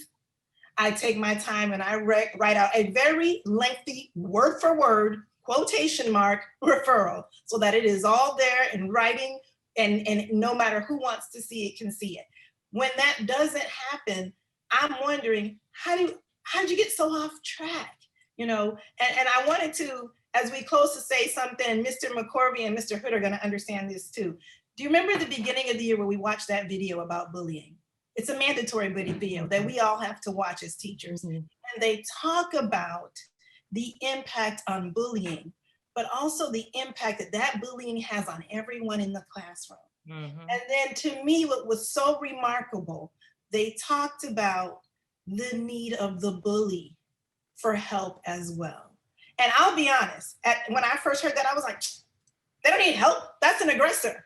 I take my time and I write out a very lengthy word for word quotation mark referral so that it is all there in writing, and no matter who wants to see it can see it. When that doesn't happen, I'm wondering, how did you get so off track? And I wanted to, as we close, to say something, Mr. McCorvey and Mr. Hood are gonna understand this too. Do you remember the beginning of the year where we watched that video about bullying? It's a mandatory video that we all have to watch as teachers. And they talk about the impact on bullying, but also the impact that bullying has on everyone in the classroom. And then to me, what was so remarkable, they talked about the need of the bully for help as well. And I'll be honest, when I first heard that, I was like, they don't need help, that's an aggressor.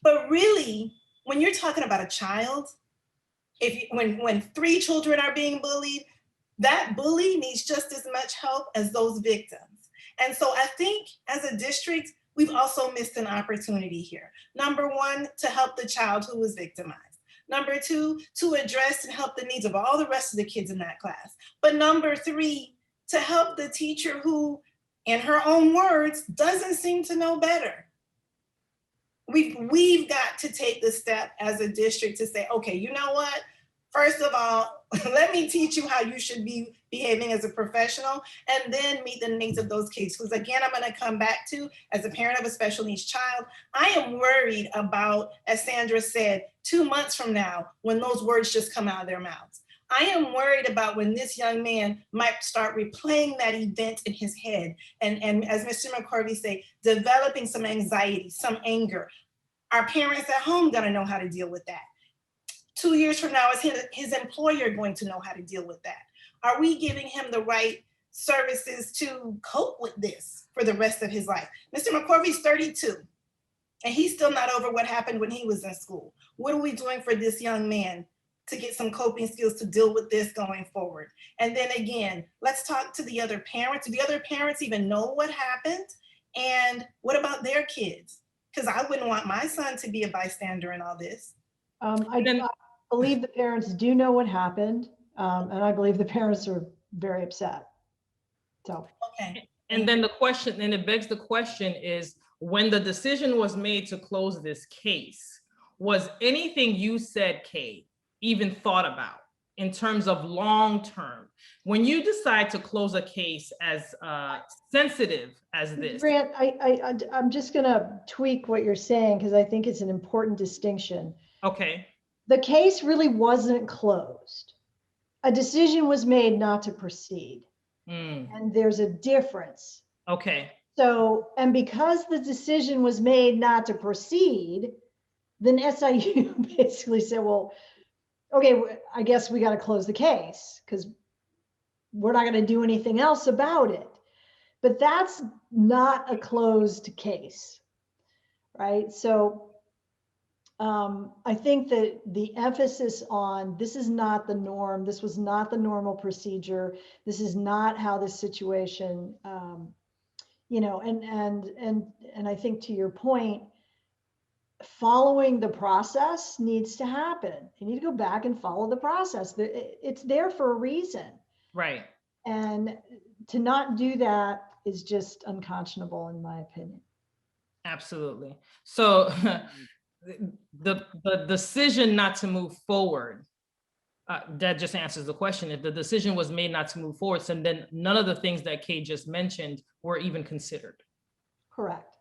But really, when you're talking about a child, when 3 children are being bullied, that bully needs just as much help as those victims. And so I think as a district, we've also missed an opportunity here. Number 1, to help the child who was victimized. Number 2, to address and help the needs of all the rest of the kids in that class. But number 3, to help the teacher who, in her own words, doesn't seem to know better. We've got to take the step as a district to say, okay, you know what? First of all, let me teach you how you should be behaving as a professional, and then meet the needs of those kids. Because again, I'm gonna come back to, as a parent of a special needs child, I am worried about, as Sandra said, 2 months from now, when those words just come out of their mouths. I am worried about when this young man might start replaying that event in his head. And as Mr. McCorvey say, developing some anxiety, some anger. Our parents at home gotta know how to deal with that. 2 years from now, is his employer going to know how to deal with that? Are we giving him the right services to cope with this for the rest of his life? Mr. McCorvey's 32, and he's still not over what happened when he was in school. What are we doing for this young man to get some coping skills to deal with this going forward? And then again, let's talk to the other parents. Do the other parents even know what happened? And what about their kids? Because I wouldn't want my son to be a bystander in all this. I believe the parents do know what happened, and I believe the parents are very upset. So, okay. And then it begs the question is, when the decision was made to close this case, was anything you said, Kay, even thought about in terms of long-term? When you decide to close a case as sensitive as this? Grant, I'm just gonna tweak what you're saying because I think it's an important distinction. Okay. The case really wasn't closed. A decision was made not to proceed. And there's a difference. Okay. So, and because the decision was made not to proceed, then SIU basically said, well, okay, I guess we got to close the case because we're not going to do anything else about it. But that's not a closed case, right? So I think that the emphasis on this is not the norm, this was not the normal procedure, this is not how this situation, you know, and I think to your point, following the process needs to happen. You need to go back and follow the process. It's there for a reason. Right. And to not do that is just unconscionable, in my opinion. Absolutely. So the decision not to move forward, that just answers the question. If the decision was made not to move forward, so then none of the things that Kay just mentioned were even considered. Correct.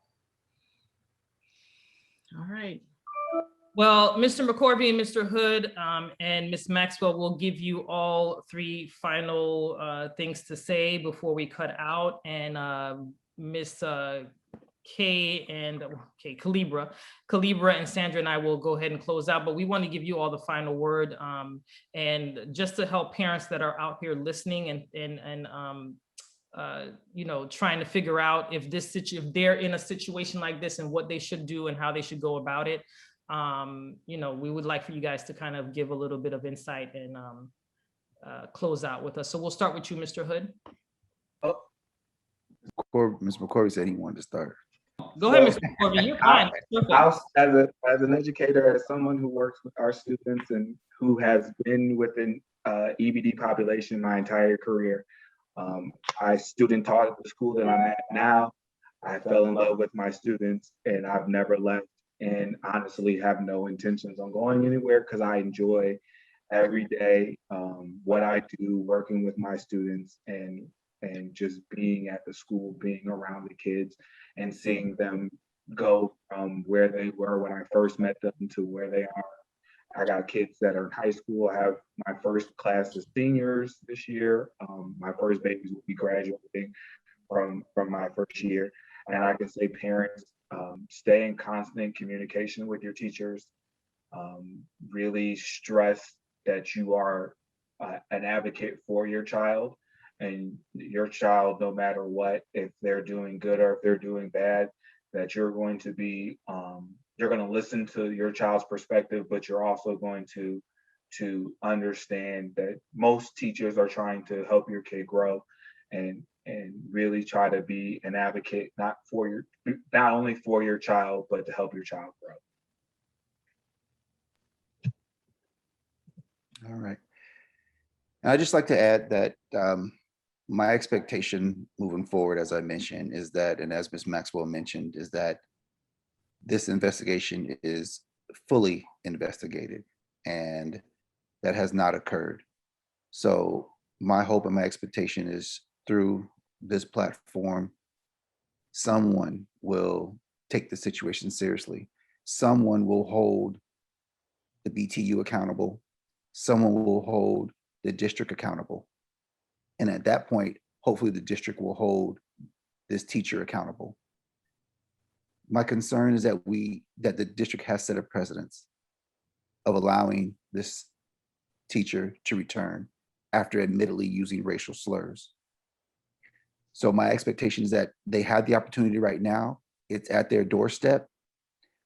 All right. Well, Mr. McCorvey and Mr. Hood and Ms. Maxwell will give you all three final things to say before we cut out. And Ms. Kalebra and Sandra and I will go ahead and close out, but we want to give you all the final word. And just to help parents that are out here listening and you know, trying to figure out if they're in a situation like this and what they should do and how they should go about it. You know, we would like for you guys to kind of give a little bit of insight and close out with us. So we'll start with you, Mr. Hood. Oh, Ms. McCorvey said he wanted to start. Go ahead, Mr. McCorvey. You're fine. As an educator, as someone who works with our students and who has been within EBD population my entire career, I student taught at the school that I'm at now. I fell in love with my students and I've never left, and honestly have no intentions on going anywhere because I enjoy every day what I do, working with my students and just being at the school, being around the kids and seeing them go from where they were when I first met them to where they are. I got kids that are in high school. I have my first class of seniors this year. My first babies will be graduating from my first year. And I can say parents, stay in constant communication with your teachers. Really stress that you are an advocate for your child, and your child, no matter what, if they're doing good or if they're doing bad, that you're going to be, you're going to listen to your child's perspective, but you're also going to understand that most teachers are trying to help your kid grow and really try to be an advocate, not only for your child, but to help your child grow. All right. And I'd just like to add that my expectation moving forward, as I mentioned, is that, and as Ms. Maxwell mentioned, is that this investigation is fully investigated, and that has not occurred. So my hope and my expectation is through this platform, someone will take the situation seriously. Someone will hold the BTU accountable. Someone will hold the district accountable. And at that point, hopefully the district will hold this teacher accountable. My concern is that the district has set a precedence of allowing this teacher to return after admittedly using racial slurs. So my expectation is that they have the opportunity right now. It's at their doorstep.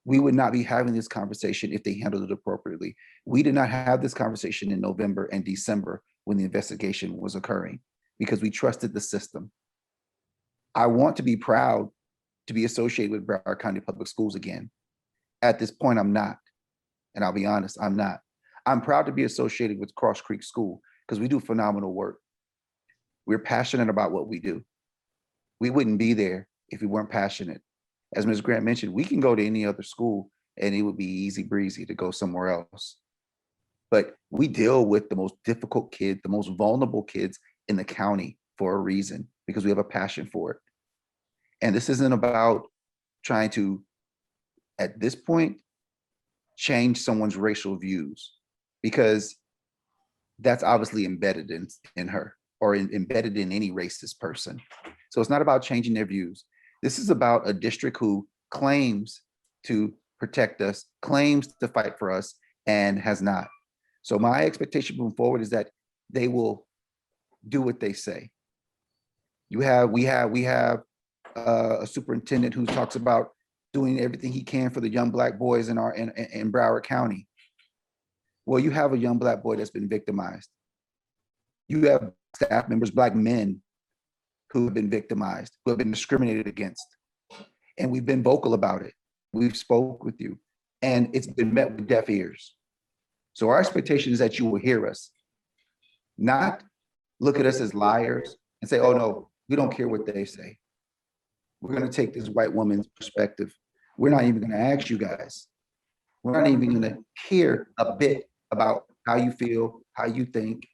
We would not be having this conversation if they handled it appropriately. We did not have this conversation in November and December when the investigation was occurring because we trusted the system. I want to be proud to be associated with Broward County Public Schools again. At this point, I'm not. And I'll be honest, I'm not. I'm proud to be associated with Cross Creek School because we do phenomenal work. We're passionate about what we do. We wouldn't be there if we weren't passionate. As Ms. Grant mentioned, we can go to any other school and it would be easy breezy to go somewhere else. But we deal with the most difficult kids, the most vulnerable kids in the county for a reason, because we have a passion for it. And this isn't about trying to, at this point, change someone's racial views, because that's obviously embedded in her. or embedded in any racist person. So it's not about changing their views. This is about a district who claims to protect us, claims to fight for us, and has not. So my expectation moving forward is that they will do what they say. We have a superintendent who talks about doing everything he can for the young Black boys in Broward County. Well, you have a young Black boy that's been victimized. You have staff members, Black men, who have been victimized, who have been discriminated against. And we've been vocal about it. We've spoke with you, and it's been met with deaf ears. So our expectation is that you will hear us, not look at us as liars and say, oh no, we don't care what they say. We're gonna take this white woman's perspective. We're not even gonna ask you guys. We're not even gonna care a bit about how you feel, how you think,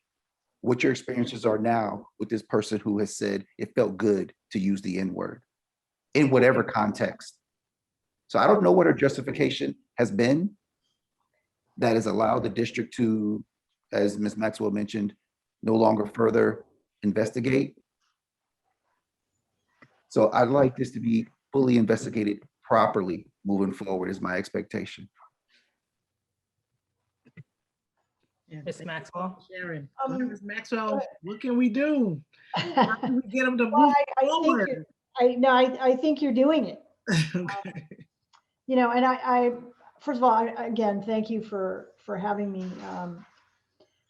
what your experiences are now with this person who has said it felt good to use the N-word in whatever context. So I don't know what her justification has been that has allowed the district to, as Ms. Maxwell mentioned, no longer further investigate. So I'd like this to be fully investigated properly moving forward is my expectation. Ms. Maxwell. Sharon, Ms. Maxwell, what can we do? How can we get them to move Well, forward? I think you're doing it. Okay. You know, and I first of all, again, thank you for having me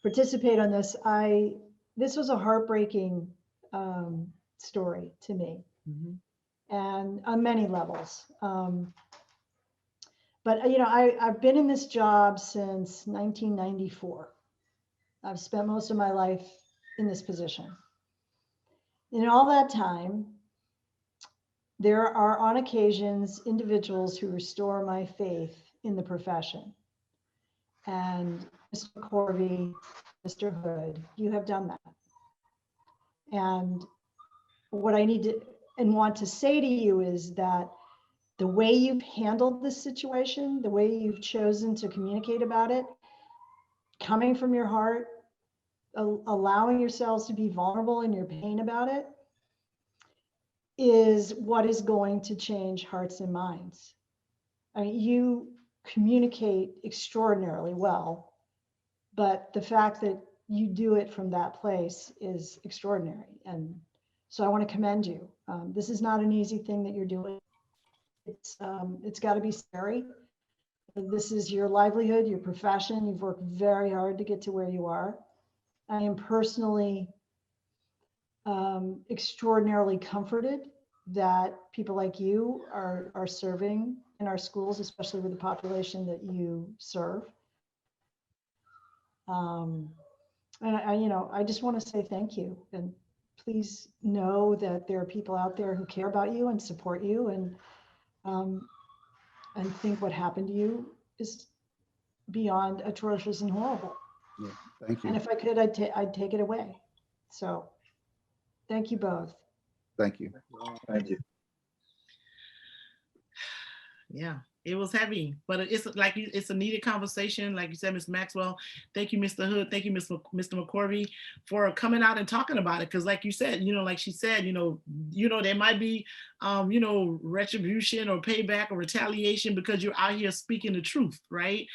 participate on this. This was a heartbreaking story to me, and on many levels. But you know, I've been in this job since 1994. I've spent most of my life in this position. In all that time, there are on occasions individuals who restore my faith in the profession. And Mr. McCorvey, Mr. Hood, you have done that. And what I need to and want to say to you is that the way you've handled this situation, the way you've chosen to communicate about it, coming from your heart, allowing yourselves to be vulnerable in your pain about it, is what is going to change hearts and minds. I mean, you communicate extraordinarily well, but the fact that you do it from that place is extraordinary. And so I want to commend you. This is not an easy thing that you're doing. It's got to be scary. This is your livelihood, your profession. You've worked very hard to get to where you are. I am personally extraordinarily comforted that people like you are serving in our schools, especially with the population that you serve. And I just want to say thank you, and please know that there are people out there who care about you and support you, and think what happened to you is beyond atrocious and horrible. Yeah, thank you. And if I could, I'd take it away. So thank you both. Thank you. Thank you. Yeah, it was heavy, but it's a needed conversation. Like you said, Ms. Maxwell, thank you, Mr. Hood. Thank you, Mr. McCorvey, for coming out and talking about it. Because like you said, like she said, there might be, retribution or payback or retaliation because you're out here speaking the truth, right?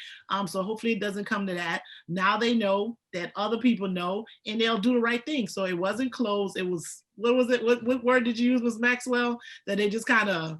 So hopefully it doesn't come to that. Now they know that other people know, and they'll do the right thing. So it wasn't closed. It was, what was it? What word did you use, Ms. Maxwell? That they just kind of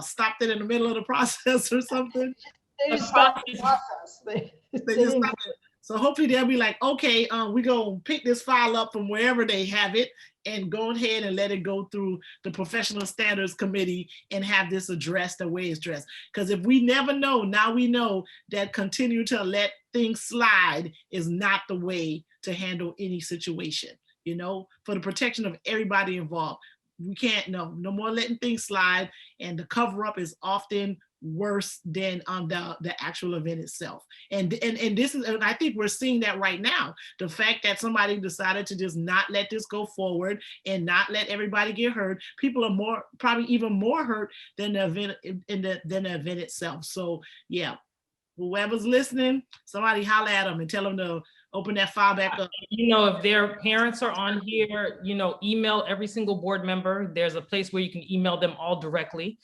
stopped it in the middle of the process or something. They just stopped the process. They just stopped it. So hopefully they'll be like, okay, we're gonna pick this file up from wherever they have it and go ahead and let it go through the Professional Standards Committee and have this addressed the way it's addressed. Because if we never know, now we know that continue to let things slide is not the way to handle any situation, for the protection of everybody involved. We can't, no more letting things slide, and the cover up is often worse than the actual event itself. And this is, and I think we're seeing that right now. The fact that somebody decided to just not let this go forward and not let everybody get hurt, people are probably even more hurt than the event itself. So yeah, whoever's listening, somebody holler at them and tell them to open that file back up. You know, if their parents are on here, you know, email every single board member. There's a place where you can email them all directly.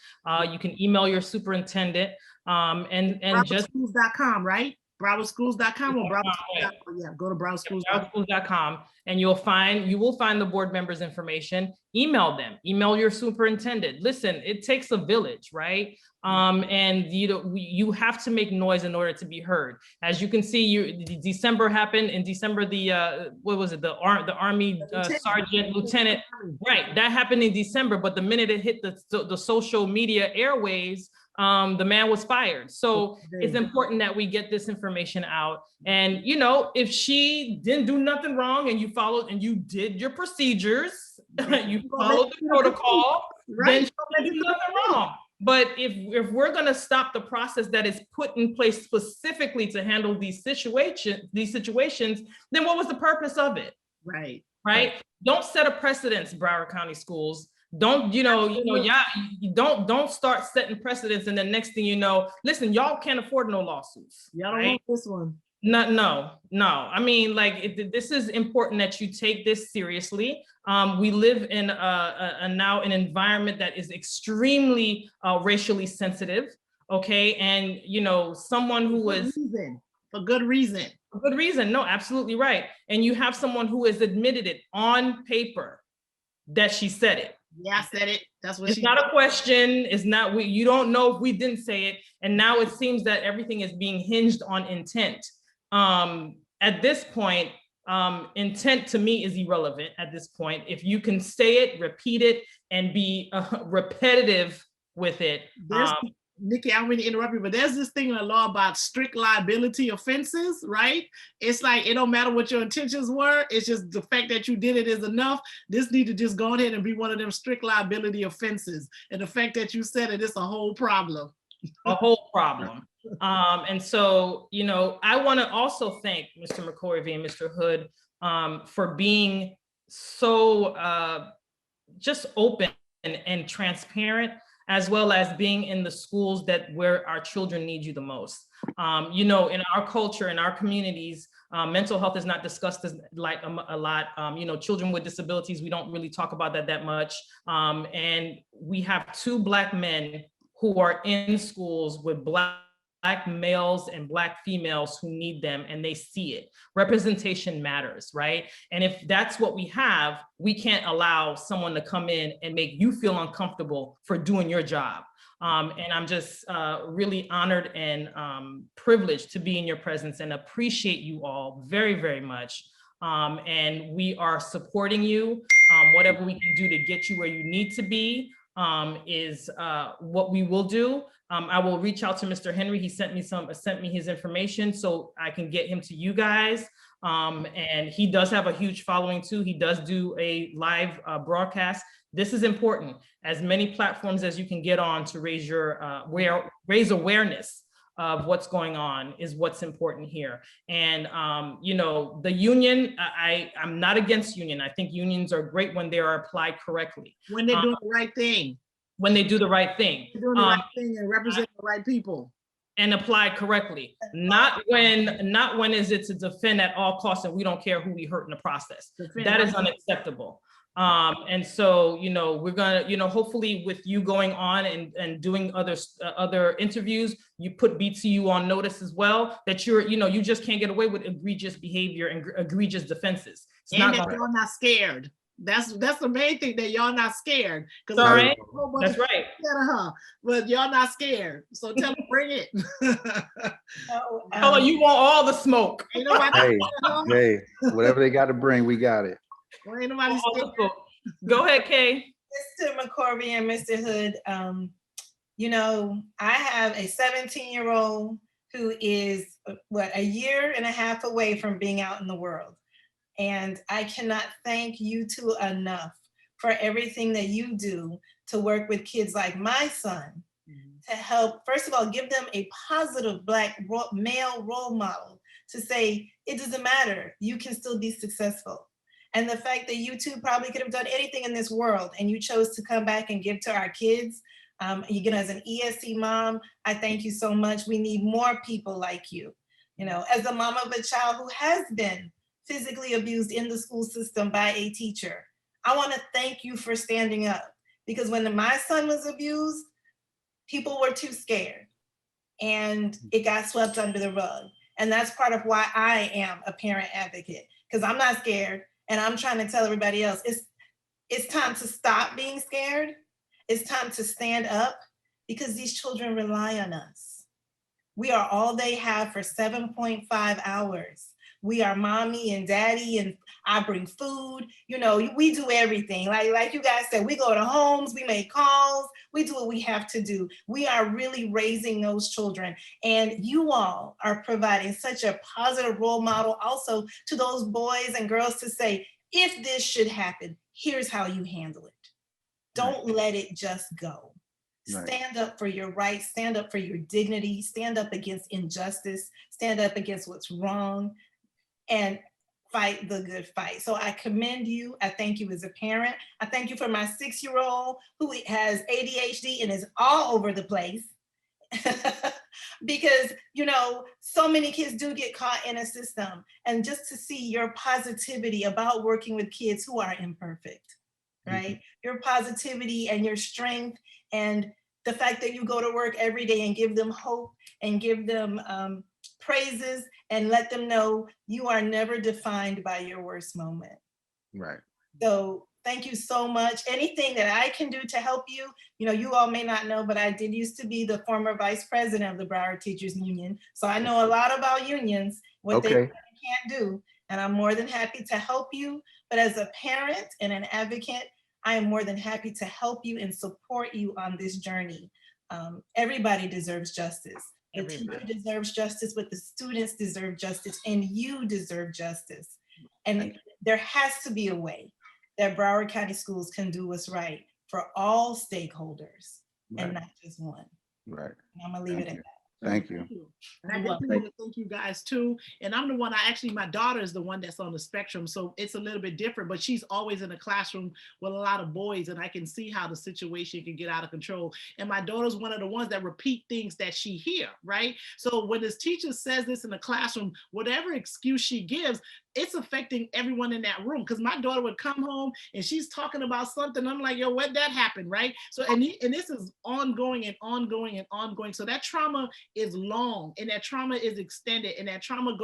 You can email your superintendent and just BrowardSchools.com, right? BrowardSchools.com or Broward, right. yeah, go to BrowardSchools. BrowardSchools.com, and you will find the board members' information. Email them, email your superintendent. Listen, it takes a village, right? And you have to make noise in order to be heard. As you can see, December happened in December. What was it? The Army Sergeant Lieutenant, right? That happened in December, but the minute it hit the social media airwaves, the man was fired. So it's important that we get this information out. And, you know, if she didn't do nothing wrong and you followed and you did your procedures, you followed the protocol, then she did nothing wrong. But if we're going to stop the process that is put in place specifically to handle these situations, then what was the purpose of it? Right. Don't set a precedence, Broward County Schools. Don't start setting precedents, and then next thing you know, listen, y'all can't afford no lawsuits. Y'all don't want this one. No. I mean, like, this is important that you take this seriously. We live in now an environment that is extremely racially sensitive. Okay, and you know, someone who was for good reason. For good reason. No, absolutely right. And you have someone who has admitted it on paper that she said it. Yeah, I said it. That's what it's not a question. It's not, you don't know if we didn't say it. And now it seems that everything is being hinged on intent. At this point, intent to me is irrelevant at this point. If you can say it, repeat it, and be repetitive with it. Nikki, I don't mean to interrupt you, but there's this thing in the law about strict liability offenses, right? It's like, it don't matter what your intentions were. It's just the fact that you did it is enough. This need to just go ahead and be one of them strict liability offenses. And the fact that you said it, it's a whole problem. A whole problem. And so, you know, I want to also thank Mr. McCorvey and Mr. Hood for being so just open and transparent, as well as being in the schools where our children need you the most. You know, in our culture, in our communities, mental health is not discussed a lot. You know, children with disabilities, we don't really talk about that much. And we have 2 Black men who are in schools with Black males and Black females who need them, and they see it. Representation matters, right? And if that's what we have, we can't allow someone to come in and make you feel uncomfortable for doing your job. And I'm just really honored and privileged to be in your presence and appreciate you all very, very much. And we are supporting you. Whatever we can do to get you where you need to be is what we will do. I will reach out to Mr. Henry. He sent me his information so I can get him to you guys. And he does have a huge following too. He does do a live broadcast. This is important. As many platforms as you can get on to raise awareness of what's going on is what's important here. And you know, the union, I'm not against union. I think unions are great when they are applied correctly. When they're doing the right thing. When they do the right thing. They're doing the right thing and represent the right people. And applied correctly. Not when is it to defend at all costs and we don't care who we hurt in the process. That is unacceptable. And so, you know, we're gonna, you know, hopefully with you going on and doing other interviews, you put BTU on notice as well, that you just can't get away with egregious behavior and egregious defenses. It's and that you're not scared. That's the main thing, that y'all not scared. That's right. But y'all not scared. So tell them, bring it. You want all the smoke. Hey, whatever they got to bring, we got it. Well, ain't nobody scared. Go ahead, Kay. Mr. McCorvey and Mr. Hood, you know, I have a 17-year-old who is a year and a half away from being out in the world. And I cannot thank you 2 enough for everything that you do to work with kids like my son, to help, first of all, give them a positive Black male role model to say, it doesn't matter, you can still be successful. And the fact that you 2 probably could have done anything in this world and you chose to come back and give to our kids. As an ESC mom, I thank you so much. We need more people like you. You know, as the mom of a child who has been physically abused in the school system by a teacher, I want to thank you for standing up, because when my son was abused, people were too scared and it got swept under the rug. And that's part of why I am a parent advocate, because I'm not scared and I'm trying to tell everybody else, it's time to stop being scared. It's time to stand up, because these children rely on us. We are all they have for 7.5 hours. We are mommy and daddy, and I bring food. You know, we do everything. Like you guys said, we go to homes, we make calls, we do what we have to do. We are really raising those children. And you all are providing such a positive role model also to those boys and girls to say, if this should happen, here's how you handle it. Don't let it just go. Right. Stand up for your rights, stand up for your dignity, stand up against injustice, stand up against what's wrong, and fight the good fight. So I commend you. I thank you as a parent. I thank you for my 6-year-old who has ADHD and is all over the place. Because, you know, so many kids do get caught in a system. And just to see your positivity about working with kids who are imperfect, right? Your positivity and your strength, and the fact that you go to work every day and give them hope and give them praises and let them know you are never defined by your worst moment. Right. So thank you so much. Anything that I can do to help you, you know, you all may not know, but I did used to be the former vice president of the Broward Teachers Union. So I know a lot about unions, what they can and can't do. And I'm more than happy to help you. But as a parent and an advocate, I am more than happy to help you and support you on this journey. Everybody deserves justice. The teacher deserves justice, but the students deserve justice, and you deserve justice. And there has to be a way that Broward County Schools can do what's right for all stakeholders, and not just one. Right. And I'm gonna leave it at that. Thank you. And I definitely want to thank you guys too. And I'm the one, my daughter is the one that's on the spectrum. So it's a little bit different, but she's always in a classroom with a lot of boys, and I can see how the situation can get out of control. And my daughter's one of the ones that repeat things that she hear, right? So when this teacher says this in the classroom, whatever excuse she gives, it's affecting everyone in that room. Because my daughter would come home and she's talking about something. I'm like, yo, where'd that happen, right? So, and this is ongoing and ongoing and ongoing. So that trauma is long, and that trauma is extended, and that trauma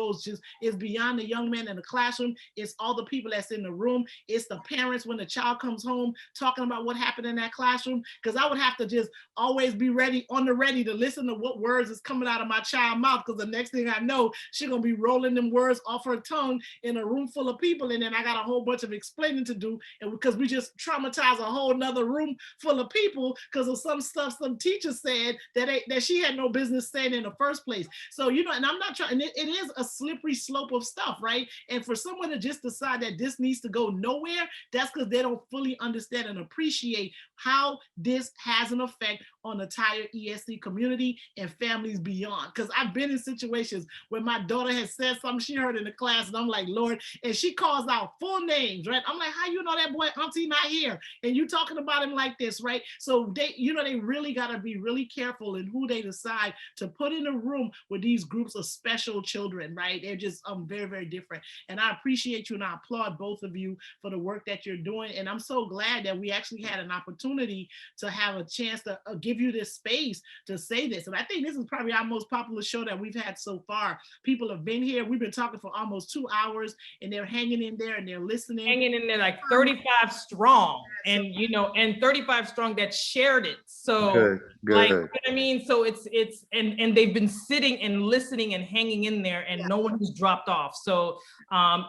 is beyond the young man in the classroom. It's all the people that's in the room. It's the parents when the child comes home talking about what happened in that classroom. Because I would have to just always be ready to listen to what words is coming out of my child's mouth. Because the next thing I know, she's gonna be rolling them words off her tongue in a room full of people, and then I got a whole bunch of explaining to do, and because we just traumatized a whole nother room full of people because of some stuff some teacher said that she had no business saying in the first place. So, you know, and I'm not trying, it is a slippery slope of stuff, right? And for someone to just decide that this needs to go nowhere, that's because they don't fully understand and appreciate how this has an effect on the entire ESC community and families beyond. Because I've been in situations where my daughter has said something she heard in the class, and I'm like, Lord, and she calls out full names, right? I'm like, how you know that boy auntie not here? And you talking about him like this, right? So they, you know, they really got to be really careful in who they decide to put in a room with these groups of special children, right? They're just very, very different. And I appreciate you, and I applaud both of you for the work that you're doing. And I'm so glad that we actually had an opportunity to have a chance to give you this space to say this. And I think this is probably our most popular show that we've had so far. People have been here. We've been talking for almost 2 hours, and they're hanging in there and they're listening. Hanging in there like 35 strong, and you know, and 35 strong that shared it. So good. like, I mean, so it's and they've been sitting and listening and hanging in there, and no one has dropped off. So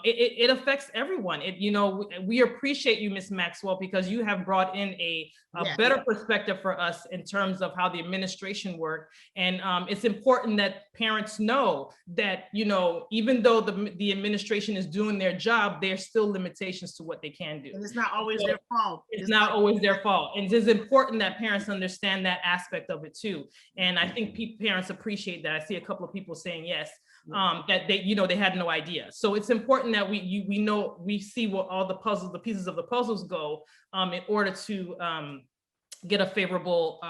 it affects everyone. You know, we appreciate you, Ms. Maxwell, because you have brought in a better perspective for us in terms of how the administration work. And it's important that parents know that, you know, even though the administration is doing their job, there's still limitations to what they can do. And it's not always their fault. It's not always their fault. And it's important that parents understand that aspect of it too. And I think parents appreciate that. I see a couple of people saying yes, that they, you know, they had no idea. So it's important that we know, we see what all the pieces of the puzzles go in order to get a favorable,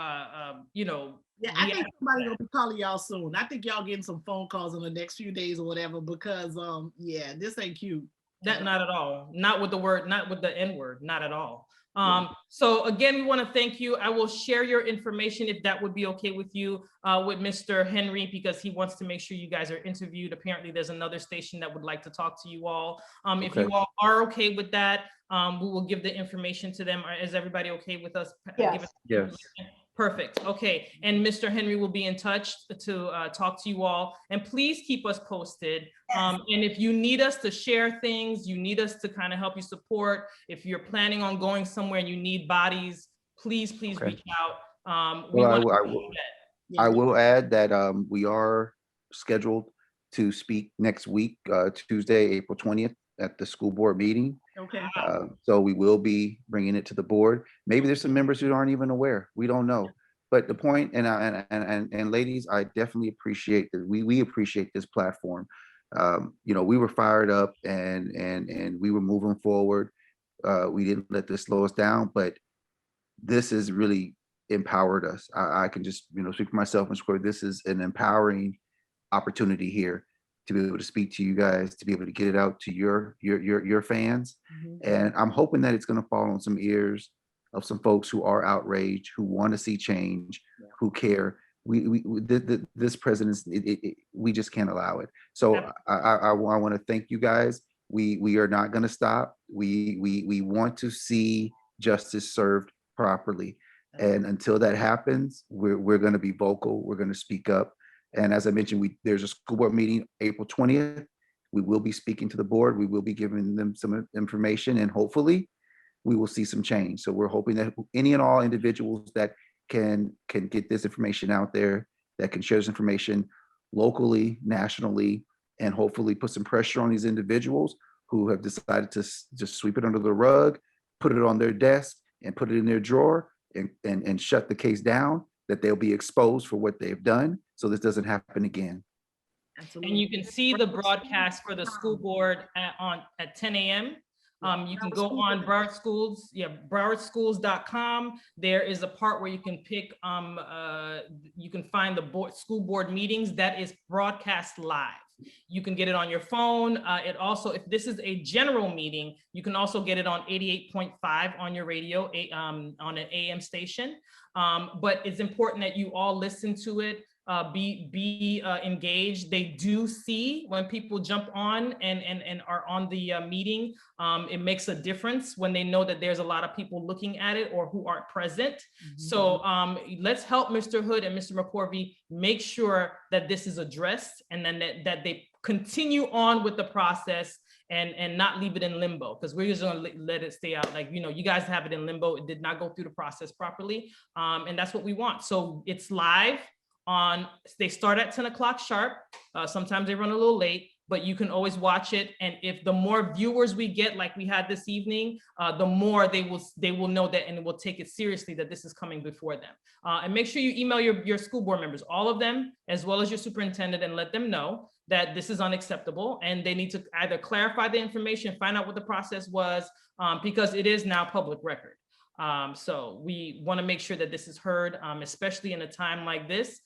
you know, Yeah, I think somebody's gonna be calling y'all soon. I think y'all getting some phone calls in the next few days or whatever, because yeah, this ain't cute. That not at all. Not with the word, not with the N word, not at all. Yeah. So again, we want to thank you. I will share your information if that would be okay with you, with Mr. Henry, because he wants to make sure you guys are interviewed. Apparently there's another station that would like to talk to you all. If Okay. you all are okay with that, we will give the information to them. Is everybody okay with us? Yes. Yes. Perfect. Okay. And Mr. Henry will be in touch to talk to you all. And please keep us posted. And if you need us to share things, you need us to kind of help you support. If you're planning on going somewhere and you need bodies, please Okay. reach out. I will add that we are scheduled to speak next week, Tuesday, April 20th, at the school board meeting. Okay. So we will be bringing it to the board. Maybe there's some members who aren't even aware. We don't know. But the point, and ladies, I definitely appreciate that. We appreciate this platform. You know, we were fired up and we were moving forward. We didn't let this slow us down, but this has really empowered us. I can just, you know, speak for myself and score. This is an empowering opportunity here to be able to speak to you guys, to be able to get it out to your fans. And I'm hoping that it's going to fall on some ears of some folks who are outraged, who want to see change, who care. This president, we just can't allow it. So I want to thank you guys. We are not going to stop. We want to see justice served properly. And until that happens, we're going to be vocal. We're going to speak up. And as I mentioned, there's a school board meeting April 20th. We will be speaking to the board. We will be giving them some information, and hopefully we will see some change. So we're hoping that any and all individuals that can get this information out there, that can share this information locally, nationally, and hopefully put some pressure on these individuals who have decided to just sweep it under the rug, put it on their desk, and put it in their drawer, and shut the case down, that they'll be exposed for what they've done, so this doesn't happen again. And you can see the broadcast for the school board at 10 a.m. You can go on Broward Schools, browardschools.com. There is a part where you can pick, you can find the school board meetings that is broadcast live. You can get it on your phone. It also, if this is a general meeting, you can also get it on 88.5 on your radio, on an AM station. But it's important that you all listen to it. Be engaged. They do see when people jump on and are on the meeting. It makes a difference when they know that there's a lot of people looking at it or who aren't present. So let's help Mr. Hood and Mr. McCorvey make sure that this is addressed, and then that they continue on with the process and not leave it in limbo, because we're just going to let it stay out. Like, you know, you guys have it in limbo. It did not go through the process properly. And that's what we want. So it's live. They start at 10 o'clock sharp. Sometimes they run a little late, but you can always watch it. And if the more viewers we get, like we had this evening, the more they will know that, and will take it seriously that this is coming before them. And make sure you email your school board members, all of them, as well as your superintendent, and let them know that this is unacceptable, and they need to either clarify the information, find out what the process was, because it is now public record. So we want to make sure that this is heard, especially in a time like this.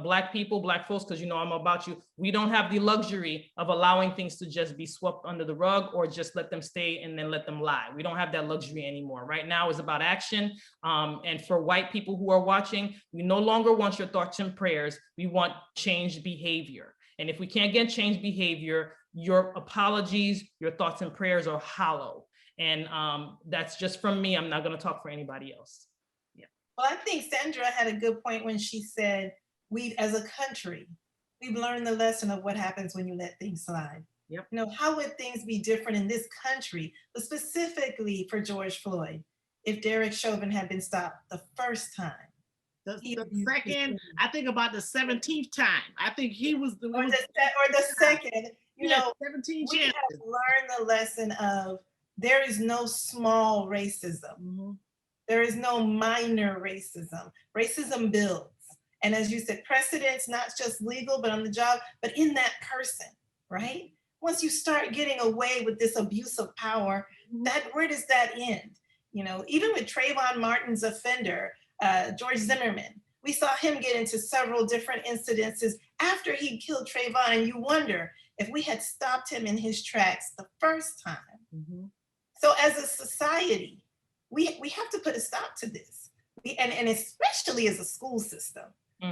Black people, Black folks, because you know I'm about you, we don't have the luxury of allowing things to just be swept under the rug or just let them stay and then let them lie. We don't have that luxury anymore. Right now is about action. And for white people who are watching, we no longer want your thoughts and prayers. We want changed behavior. And if we can't get changed behavior, your apologies, your thoughts and prayers are hollow. And that's just from me. I'm not going to talk for anybody else. Yeah. Well, I think Sandra had a good point when she said, we as a country, we've learned the lesson of what happens when you let things slide. Yep. You know, how would things be different in this country, but specifically for George Floyd, if Derek Chauvin had been stopped the first time? The second, I think about the 17th time. I think he was the one. Or the second, you know, 17 we have learned the lesson of there is no small racism. There is no minor racism. Racism builds. And as you said, precedents, not just legal, but on the job, but in that person, right? Once you start getting away with this abuse of power, where does that end? You know, even with Trayvon Martin's offender, George Zimmerman, We saw him get into several different incidences after he killed Trayvon, and you wonder if we had stopped him in his tracks the first time. Mm-hmm. So as a society, we have to put a stop to this. And especially as a school system,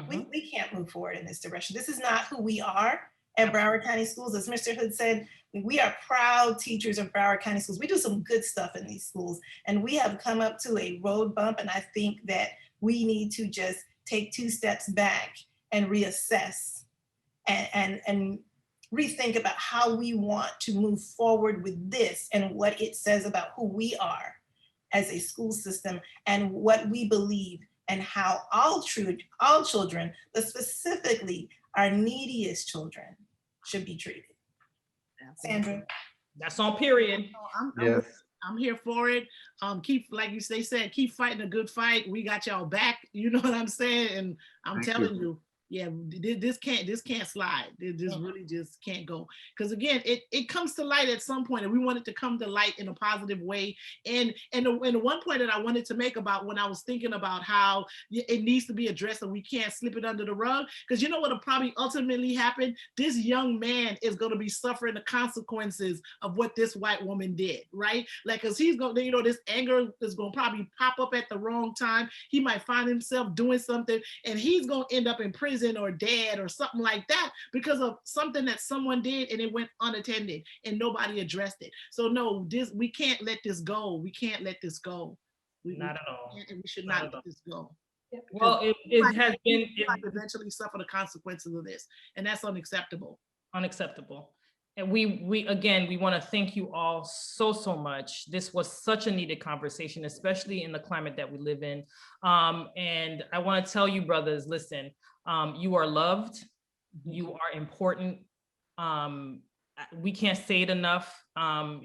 we can't move forward in this direction. This is not who we are at Broward County Schools. As Mr. Hood said, we are proud teachers of Broward County Schools. We do some good stuff in these schools, and we have come up to a road bump, and I think that we need to just take 2 steps back and reassess and rethink about how we want to move forward with this and what it says about who we are as a school system and what we believe and how all children, but specifically our neediest children, should be treated. Sandra? That's on period. I'm here for it. Keep, like they said, keep fighting a good fight. We got y'all back. You know what I'm saying? And I'm telling you, yeah, this can't slide. This really just can't go. Because again, it comes to light at some point, and we want it to come to light in a positive way. And the one point that I wanted to make about when I was thinking about how it needs to be addressed and we can't slip it under the rug, because you know what will probably ultimately happen? This young man is going to be suffering the consequences of what this white woman did, right? Like, because he's going to, you know, this anger is going to probably pop up at the wrong time. He might find himself doing something, and he's going to end up in prison or dead or something like that because of something that someone did and it went unattended and nobody addressed it. So no, we can't let this go. We can't let this go. Not at all. And we should not let this go. Well, it has been eventually suffer the consequences of this, and that's unacceptable. Unacceptable. And we again, we want to thank you all so much. This was such a needed conversation, especially in the climate that we live in. And I want to tell you, brothers, listen, you are loved, you are important. We can't say it enough.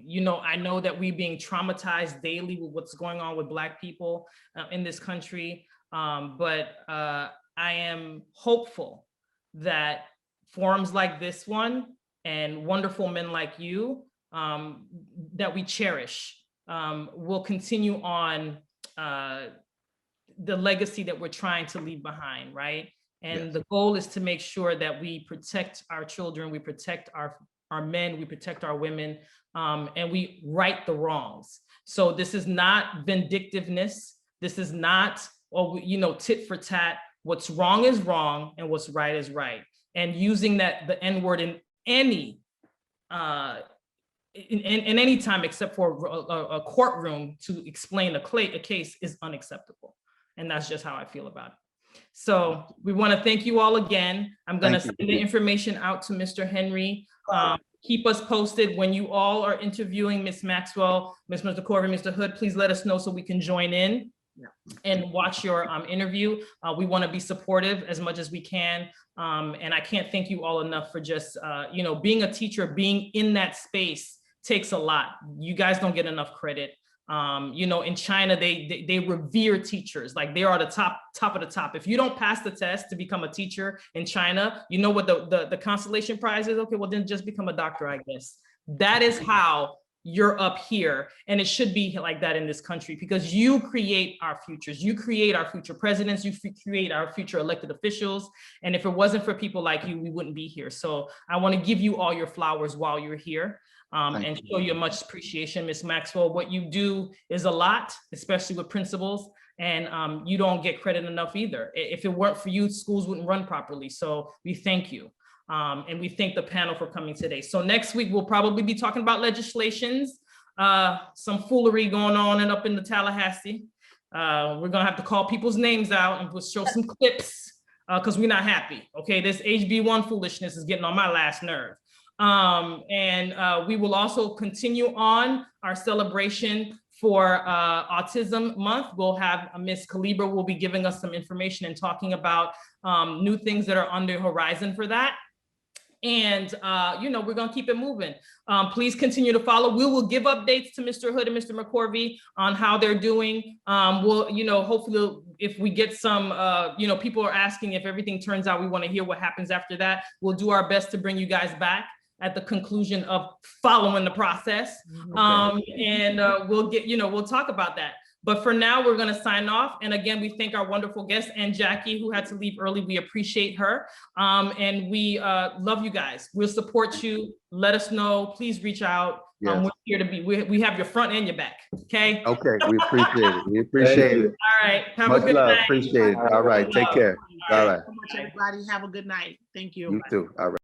You know, I know that we're being traumatized daily with what's going on with Black people in this country. But I am hopeful that forums like this one and wonderful men like you that we cherish will continue on the legacy that we're trying to leave behind, right? And the goal is to make sure that we protect our children, we protect our men, we protect our women, and we right the wrongs. So this is not vindictiveness. This is not, you know, tit for tat. What's wrong is wrong and what's right is right. And using the N-word in any in any time except for a courtroom to explain a case is unacceptable. And that's just how I feel about it. So we want to thank you all again. I'm going to send the information out to Mr. Henry. Keep us posted when you all are interviewing Ms. Maxwell, Mr. McCorvey, Mr. Hood. Please let us know so we can join in and watch your interview. We want to be supportive as much as we can. And I can't thank you all enough for just, you know, being a teacher, being in that space takes a lot. You guys don't get enough credit. You know, in China, they revere teachers, like they are the top of the top. If you don't pass the test to become a teacher in China, you know what the consolation prize is? Okay, well then just become a doctor, I guess. That is how you're up here. And it should be like that in this country because you create our futures. You create our future presidents. You create our future elected officials. And if it wasn't for people like you, we wouldn't be here. So I want to give you all your flowers while you're here. And show you much appreciation, Ms. Maxwell. What you do is a lot, especially with principals, and you don't get credit enough either. If it weren't for you, schools wouldn't run properly. So we thank you. And we thank the panel for coming today. So next week, we'll probably be talking about legislations, some foolery going on and up in the Tallahassee. We're gonna have to call people's names out and we'll show some clips because we're not happy. Okay, this HB1 foolishness is getting on my last nerve. And we will also continue on our celebration for Autism Month. We'll have Ms. Kalebra will be giving us some information and talking about new things that are on the horizon for that. And, you know, we're going to keep it moving. Please continue to follow. We will give updates to Mr. Hood and Mr. McCorvey on how they're doing. We'll, you know, hopefully if we get some, you know, people are asking if everything turns out, we want to hear what happens after that. We'll do our best to bring you guys back at the conclusion of following the process. And we'll get, you know, we'll talk about that. But for now, we're going to sign off. And again, we thank our wonderful guest and Jacqui, who had to leave early. We appreciate her. And we love you guys. We'll support you. Let us know. Please reach out. Yes. We're here to be. We have your front and your back. Okay. Okay. We appreciate it. We appreciate it. All right. Have Much a good love. night. Appreciate it. All right. Take care. All All right. right. So much, everybody. Have a good night. Thank you. You too. All right.